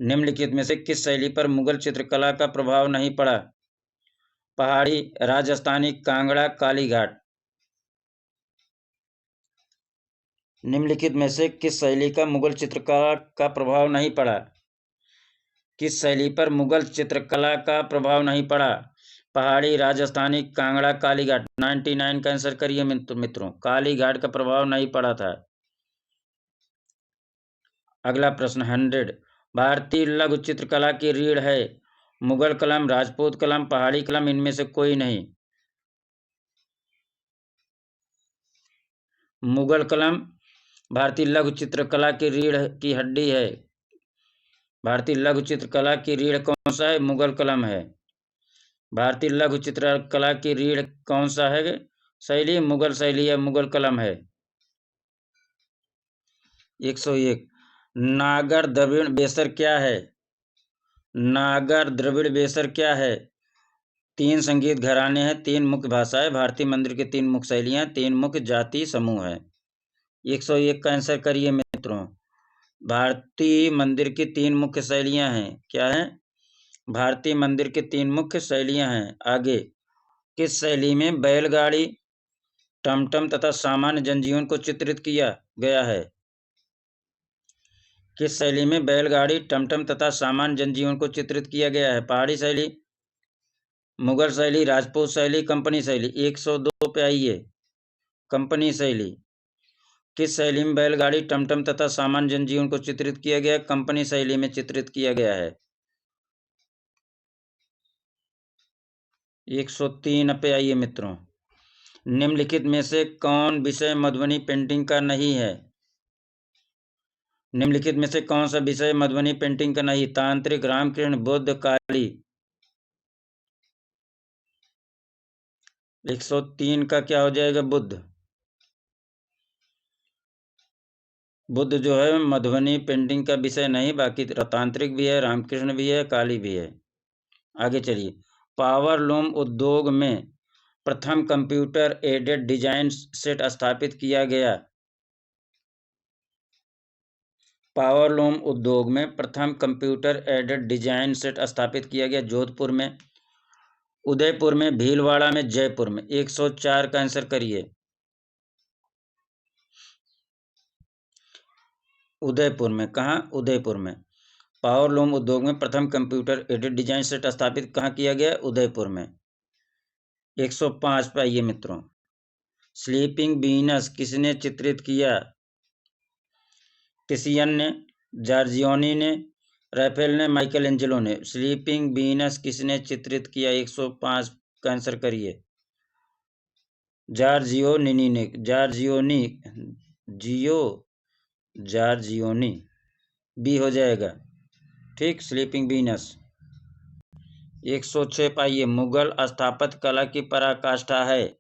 निम्नलिखित में से किस शैली पर मुगल चित्रकला का प्रभाव नहीं पड़ा? पहाड़ी, राजस्थानी, कांगड़ा, कालीघाट। निम्नलिखित में से किस शैली का मुगल चित्रकला का प्रभाव नहीं पड़ा? किस शैली पर मुगल चित्रकला का प्रभाव नहीं पड़ा? पहाड़ी, राजस्थानी, कांगड़ा, कालीघाट। 99 का आंसर करिए मित्रों। कालीघाट का प्रभाव नहीं पड़ा था। अगला प्रश्न 100, भारतीय लघु चित्रकला की रीढ़ है मुगल कलम, राजपूत कलम, पहाड़ी कलम, इनमें से कोई नहीं। मुगल कलम भारतीय लघु चित्रकला की रीढ़ की हड्डी है। भारतीय लघु चित्रकला की रीढ़ कौन सा है? मुगल कलम है। भारतीय लघु चित्रकला की रीढ़ कौन सा है? शैली मुगल शैली है, मुगल कलम है। 101, नागर द्रविड़ बेसर क्या है? नागर द्रविड़ बेसर क्या है? 3 संगीत घराने हैं, 3 मुख्य भाषाएं, भारतीय मंदिर की 3 मुख्य शैलियां, 3 मुख्य जाति समूह है। 101 का आंसर करिए मित्रों। भारतीय मंदिर की 3 मुख्य शैलियां हैं। क्या है? भारतीय मंदिर की 3 मुख्य शैलियां हैं। आगे, किस शैली में बैलगाड़ी, टमटम तथा सामान्य जनजीवन को चित्रित किया गया है? किस शैली में बैलगाड़ी, टमटम तथा सामान्य जनजीवन को चित्रित किया गया है? पहाड़ी शैली, मुगल शैली, राजपूत शैली, कंपनी शैली। 102 पे आइए। कंपनी शैली। किस शैली में बैलगाड़ी, टमटम तथा सामान्य जनजीवन को चित्रित किया गया? कंपनी शैली में चित्रित किया गया है। 103 पे आइए मित्रों। निम्नलिखित में से कौन विषय मधुबनी पेंटिंग का नहीं है? निम्नलिखित में से कौन सा विषय मधुबनी पेंटिंग का नहीं? तांत्रिक, रामकृष्ण, बुद्ध, काली। 103 का क्या हो जाएगा? बुद्ध। बुद्ध जो है मधुबनी पेंटिंग का विषय नहीं, बाकी तांत्रिक भी है, रामकृष्ण भी है, काली भी है। आगे चलिए, पावर लूम उद्योग में प्रथम कंप्यूटर एडेड डिजाइन सेट स्थापित किया गया। पावर लूम उद्योग में प्रथम कंप्यूटर एडेड डिजाइन सेट स्थापित किया गया जोधपुर में, उदयपुर में, भीलवाड़ा में, जयपुर में। 104 का आंसर करिए। उदयपुर में। कहाँ? उदयपुर में। पावर लूम उद्योग में प्रथम कंप्यूटर एडेड डिजाइन सेट स्थापित कहाँ किया गया? उदयपुर में। 105 पे आइए मित्रों। स्लीपिंग वीनस किसने चित्रित किया? टिसियन ने, जॉर्जियोनी ने, रैफेल ने, माइकल एंजेलो ने। स्लीपिंग वीनस किसने चित्रित किया? 105 का आंसर करिए। जॉर्जियोनी ने, जॉर्जियोनी बी हो जाएगा। ठीक, स्लीपिंग वीनस। 106 पाइए। मुगल स्थापत्य कला की पराकाष्ठा है।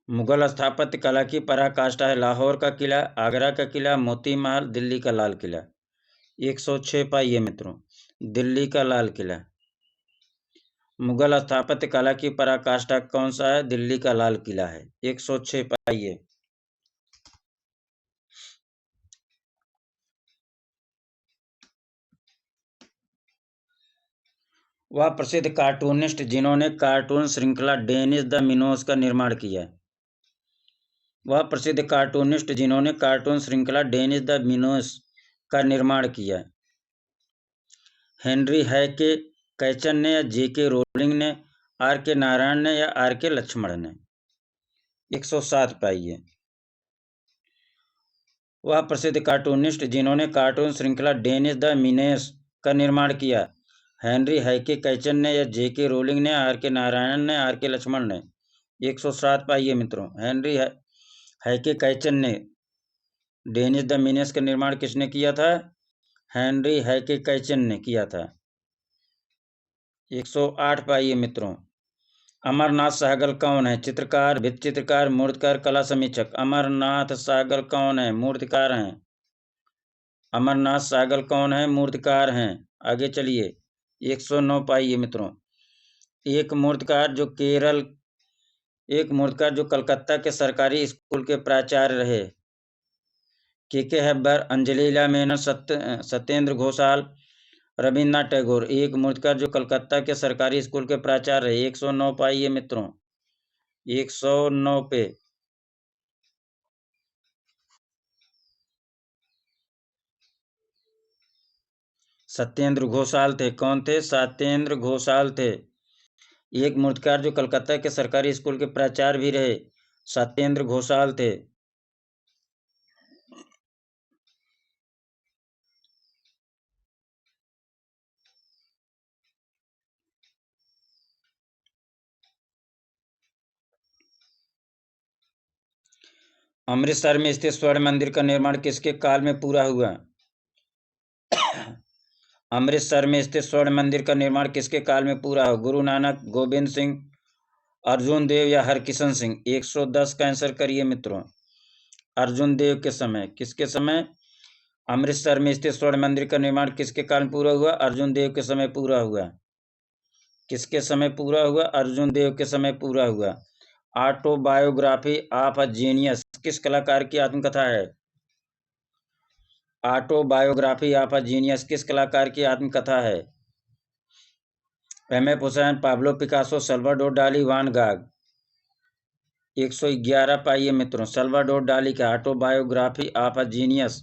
मुगल स्थापत्य कला की पराकाष्ठा है लाहौर का किला, आगरा का किला, मोती महल, दिल्ली का लाल किला। 106 पाइए मित्रों, दिल्ली का लाल किला। मुगल स्थापत्य कला की पराकाष्ठा कौन सा है? दिल्ली का लाल किला है। 106 पाइए। वह प्रसिद्ध कार्टूनिस्ट जिन्होंने कार्टून श्रृंखला डेनिस द मिनोज का निर्माण किया। वह प्रसिद्ध कार्टूनिस्ट जिन्होंने कार्टून श्रृंखला डेनिस द मिनोज का निर्माण किया। हेनरी हैके कैचन ने या जे.के. रोलिंग ने, आर.के. नारायण ने या आर.के. लक्ष्मण ने। 107 पाइए। वह प्रसिद्ध कार्टूनिस्ट जिन्होंने कार्टून श्रृंखला डेनिस द मिनेस का निर्माण किया। हेनरी हैके कैचन ने या जे.के. रोलिंग ने, आर.के. नारायण ने, आर.के. लक्ष्मण ने। 107 पाइए मित्रों। हेनरी हैके कैचन ने। डेनिस द मिनेस का निर्माण किसने किया था? हेनरी हैके कैचन ने किया था। 108 पाइए मित्रों। अमरनाथ सहगल कौन है? चित्रकार, भित्ति चित्रकार, मूर्तिकार, कला समीक्षक। अमरनाथ सहगल कौन है? मूर्तिकार हैं। अमरनाथ सहगल कौन है? मूर्तिकार हैं। आगे चलिए। 109 पाइए मित्रों। एक मूर्तिकार जो कलकत्ता के सरकारी स्कूल के प्राचार्य रहे। के हेब्बर, अंजलि लीला मेनन, सत्येंद्र घोषाल, रविन्द्रनाथ टैगोर। एक मूर्तिकार जो कलकत्ता के सरकारी स्कूल के प्राचार्य रहे। 109 पाइए मित्रों। 109 पे सत्येंद्र घोषाल थे। कौन थे? सत्येंद्र घोषाल थे। एक मूर्तिकार जो कलकत्ता के सरकारी स्कूल के प्राचार्य भी रहे। सत्येंद्र घोषाल थे। अमृतसर में स्थित स्वर्ण मंदिर का निर्माण किसके काल में पूरा हुआ? अमृतसर में स्थित स्वर्ण मंदिर का निर्माण किसके काल में पूरा हुआ? गुरु नानक, गोविंद सिंह, अर्जुन देव या हरकिशन सिंह। 110 का आंसर करिए मित्रों। अर्जुन देव के समय। किसके समय? अमृतसर में स्थित स्वर्ण मंदिर का निर्माण किसके काल में पूरा हुआ? अर्जुन देव के समय पूरा हुआ। किसके समय पूरा हुआ? अर्जुन देव के समय पूरा हुआ। ऑटोबायोग्राफी ऑफ अ जीनियस किस कलाकार की आत्मकथा है? ऑटोबायोग्राफी ऑफ अ जीनियस किस कलाकार की आत्मकथा है? MF. Hussain, Pablo Picasso, Salvador डाली, वान गाग। 111 पाइए मित्रों। सल्वाडोर डाली का ऑटोबायोग्राफी ऑफ अ जीनियस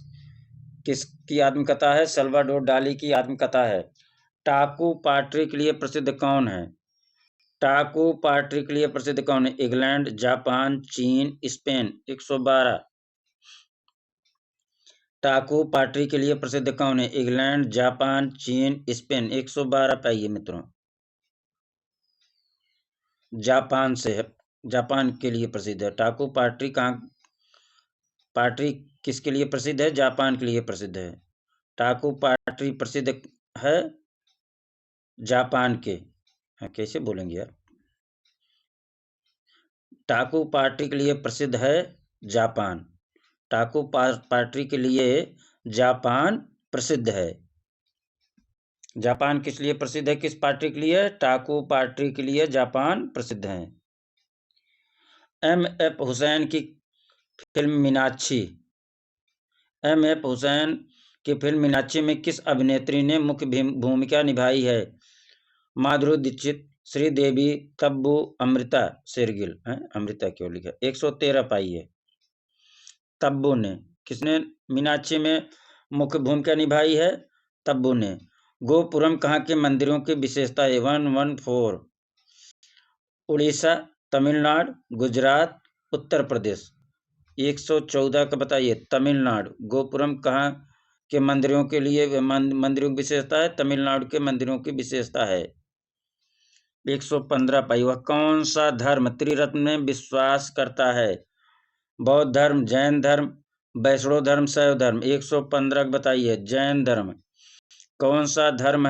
किसकी आत्मकथा है? सल्वाडोर डाली की आत्मकथा है। टाकू पाट्री के लिए प्रसिद्ध कौन है? टाकू पाट्री के लिए प्रसिद्ध कौन है? इंग्लैंड, जापान, चीन, स्पेन। 112। टाकू पाट्री के लिए प्रसिद्ध कौन है? इंग्लैंड, जापान, चीन, स्पेन। 112 पाइए मित्रों। जापान से है। जापान के लिए प्रसिद्ध है। टाकू पाट्री पाट्री किसके लिए प्रसिद्ध है? जापान के लिए प्रसिद्ध है। टाकू पाट्री प्रसिद्ध है जापान के। कैसे बोलेंगे यार? टाकू पाट्री के लिए प्रसिद्ध है जापान। टाकू पाट्री के लिए जापान प्रसिद्ध है। जापान किस लिए प्रसिद्ध है? किस पाट्री के लिए? टाकू पाट्री के लिए जापान प्रसिद्ध है। एम.एफ. हुसैन की फिल्म मीनाक्षी। एम.एफ. हुसैन की फिल्म मीनाक्षी में किस अभिनेत्री ने मुख्य भूमिका निभाई है? माधुरी दीक्षित, श्रीदेवी, तब्बू, अमृता शेरगिल। अमृता क्यों लिखा? 113 पाइए। तब्बू ने। किसने मीनाक्षी में मुख्य भूमिका निभाई है? तब्बू ने। गोपुरम कहाँ के मंदिरों की विशेषता है? 114। उड़ीसा, तमिलनाडु, गुजरात, उत्तर प्रदेश। 114 का बताइए तमिलनाडु। गोपुरम कहाँ के मंदिरों के लिए मंदिरों की विशेषता है? तमिलनाडु के मंदिरों की विशेषता है। 115 पाई वह कौन सा धर्म त्रिरत्न में विश्वास करता है? बौद्ध धर्म, जैन धर्म, वैष्णव धर्म, शैव धर्म। 115 बताइए जैन धर्म। कौन सा धर्म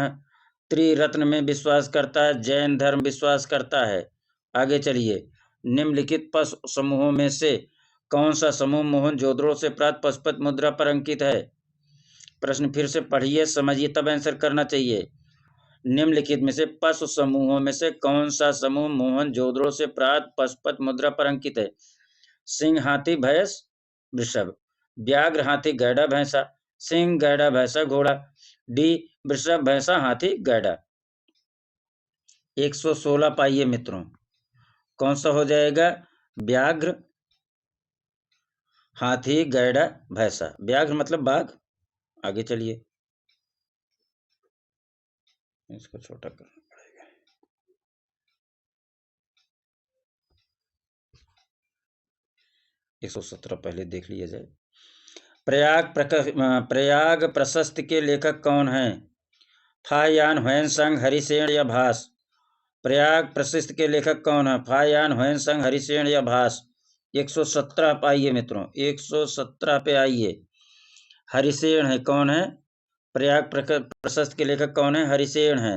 त्रिरत्न में विश्वास करता है? जैन धर्म विश्वास करता है। आगे चलिए। निम्नलिखित पशु समूहों में से कौन सा समूह मोहनजोदड़ो से प्राप्त पशुपत मुद्रा पर अंकित है? प्रश्न फिर से पढ़िए, समझिए, तब आंसर करना चाहिए। निम्नलिखित में से पशु समूहों में से कौन सा समूह मोहनजोदड़ो से प्राप्त पशुपत मुद्रा पर अंकित है? सिंह, हाथी, भैंस, वृषभ। व्याघ्र, हाथी, गैड़ा, भैंसा। सिंह, गैड़ा, भैंसा, घोड़ा। डी, वृषभ, भैंसा, हाथी, गैड़ा। 116 पाइए मित्रों। कौन सा हो जाएगा? व्याघ्र, हाथी, गैड़ा, भैंसा। व्याघ्र मतलब बाघ। आगे चलिए, इसको छोटा करना पड़ेगा। 117 पहले देख लिया जाए। प्रयाग प्रशस्ति के लेखक कौन हैं? फायान, ह्वेनसांग, हरिसेन या भास। प्रयाग प्रशस्ति के लेखक कौन है? फायान, ह्वेनसांग, हरिसेन या भास। 117 पे आइए मित्रों, 117 पे आइए। हरिसेन है। कौन है? प्रयाग प्रशस्ति के लेखक कौन है? हरिसेन है।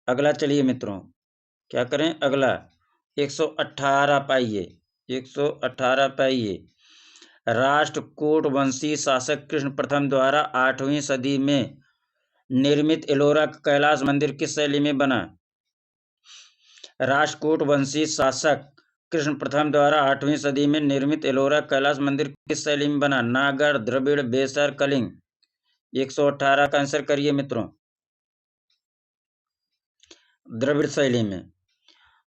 अगला चलिए मित्रों, क्या करें अगला? 118 पाइए, 118 पाइए। राष्ट्रकूट वंशी शासक कृष्ण प्रथम द्वारा 8वीं सदी में निर्मित एलोरा कैलाश मंदिर किस शैली में बना? राष्ट्रकूट वंशी शासक कृष्ण प्रथम द्वारा 8वीं सदी में निर्मित एलोरा कैलाश मंदिर किस शैली में बना? नागर, द्रविड़, बेसर, कलिंग। 118 का आंसर करिए मित्रों। द्रविड़ शैली में।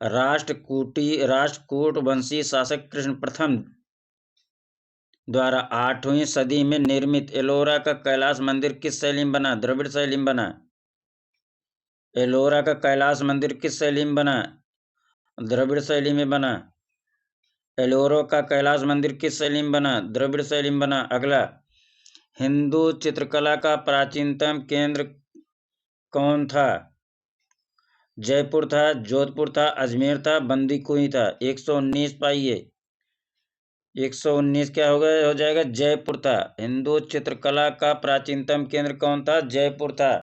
राष्ट्रकूट वंशी शासक कृष्ण प्रथम द्वारा 8वीं सदी में निर्मित एलोरा का कैलाश मंदिर किस शैली में बना? द्रविड़ शैली में बना। एलोरा का कैलाश मंदिर किस शैली में बना? द्रविड़ शैली में बना। एलोरा का कैलाश मंदिर किस शैली में बना? द्रविड़ शैली में बना। अगला, हिंदू चित्रकला का प्राचीनतम केंद्र कौन था? जयपुर था, जोधपुर था, अजमेर था, बंदीकुई था। 119 पाइए, 119 क्या हो जाएगा? जयपुर था। हिंदू चित्रकला का प्राचीनतम केंद्र कौन था? जयपुर था।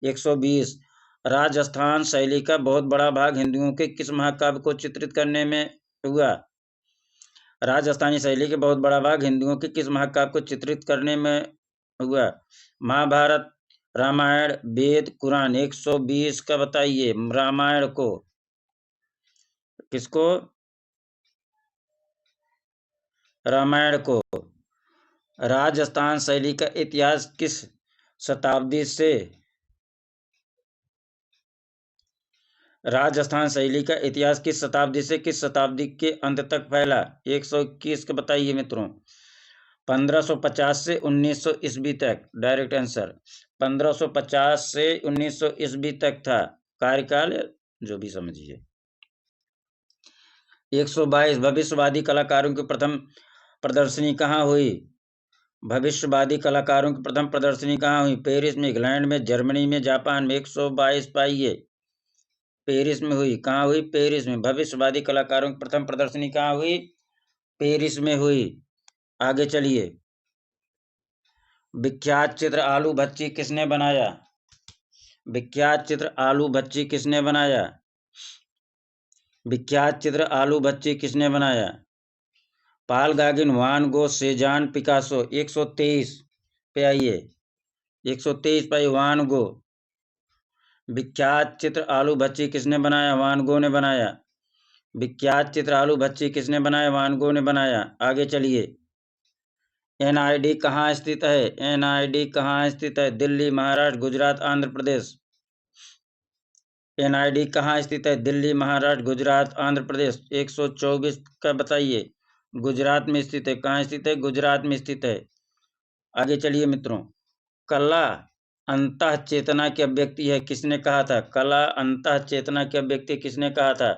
120 राजस्थान शैली का बहुत बड़ा भाग हिंदुओं के किस महाकाव्य को चित्रित करने में हुआ? राजस्थानी शैली के बहुत बड़ा भाग हिंदुओं के किस महाकाव्य को चित्रित करने में हुआ? महाभारत, रामायण, वेद, कुरान। 120 का बताइए। रामायण को, किसको? रामायण को। राजस्थान शैली का इतिहास किस शताब्दी से राजस्थान शैली का इतिहास किस शताब्दी से किस शताब्दी के अंत तक फैला? 121 का बताइए मित्रों। 1550 से 1900 ईस्वी तक। डायरेक्ट आंसर 1550 से 1900 ईस्वी तक था कार्यकाल, जो भी समझिए। 122 भविष्यवादी कलाकारों की प्रथम प्रदर्शनी कहाँ हुई? भविष्यवादी कलाकारों की प्रथम प्रदर्शनी कहाँ हुई? पेरिस में, इंग्लैंड में, जर्मनी में, जापान में। 122 पाइए। पेरिस में हुई। कहाँ हुई? पेरिस में। भविष्यवादी कलाकारों की प्रथम प्रदर्शनी कहाँ हुई? पेरिस में हुई। आगे चलिए। विख्यात चित्र आलू भच्ची किसने बनाया? विख्यात चित्र आलू भच्ची किसने बनाया? विख्यात चित्र आलू भच्ची किसने बनाया? पाल गागिन, वान गो, सेजान, पिकासो। 123 पे आइए, 123 पे वान गो। विख्यात चित्र आलू भच्ची किसने बनाया? वान गो ने बनाया। विख्यात चित्र आलू भच्ची किसने बनाया? वान गो ने बनाया। आगे चलिए। एनआईडी कहाँ स्थित है? एनआईडी कहाँ स्थित है? दिल्ली, महाराष्ट्र, गुजरात, आंध्र प्रदेश। एनआईडी कहाँ स्थित है? दिल्ली, महाराष्ट्र, गुजरात, आंध्र प्रदेश। 124 का बताइए। गुजरात में स्थित है। कहाँ स्थित है? गुजरात में स्थित है। आगे चलिए मित्रों। कला अंतः चेतना की अभिव्यक्ति है, किसने कहा था? कला अंतः चेतना की अभिव्यक्ति किसने कहा था?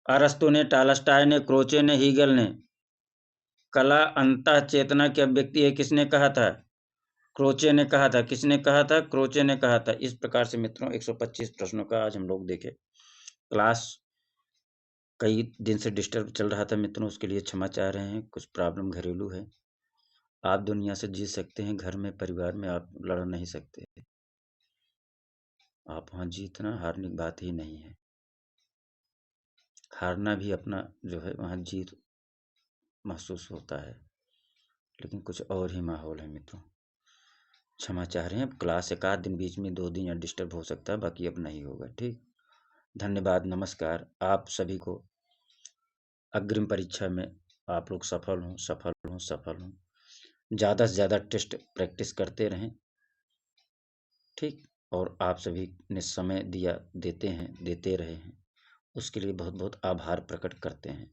अरस्तु ने, टॉलस्टॉय ने, क्रोचे ने, हीगल ने। कला अंतः चेतना की अभिव्यक्ति है, किसने कहा था? क्रोचे ने कहा था। किसने कहा था? क्रोचे ने कहा था। इस प्रकार से मित्रों 125 प्रश्नों का आज हम लोग देखे। क्लास कई दिन से डिस्टर्ब चल रहा था मित्रों, उसके लिए क्षमा चाह रहे हैं। कुछ प्रॉब्लम घरेलू है। आप दुनिया से जी सकते हैं, घर में परिवार में आप लड़ नहीं सकते। आप वहाँ जीतना हारने की बात ही नहीं है। हारना भी अपना जो है वहाँ जीत महसूस होता है, लेकिन कुछ और ही माहौल है मित्रों। क्षमा चाह रहे हैं। अब क्लास एक आध दिन बीच में 2 दिन या डिस्टर्ब हो सकता है, बाकी अब नहीं होगा। ठीक, धन्यवाद, नमस्कार। आप सभी को अग्रिम परीक्षा में आप लोग सफल हों, सफल हों, सफल हों। ज़्यादा से ज़्यादा टेस्ट प्रैक्टिस करते रहें। ठीक, और आप सभी ने समय दिया, देते हैं, देते रहे हैं, उसके लिए बहुत बहुत आभार प्रकट करते हैं।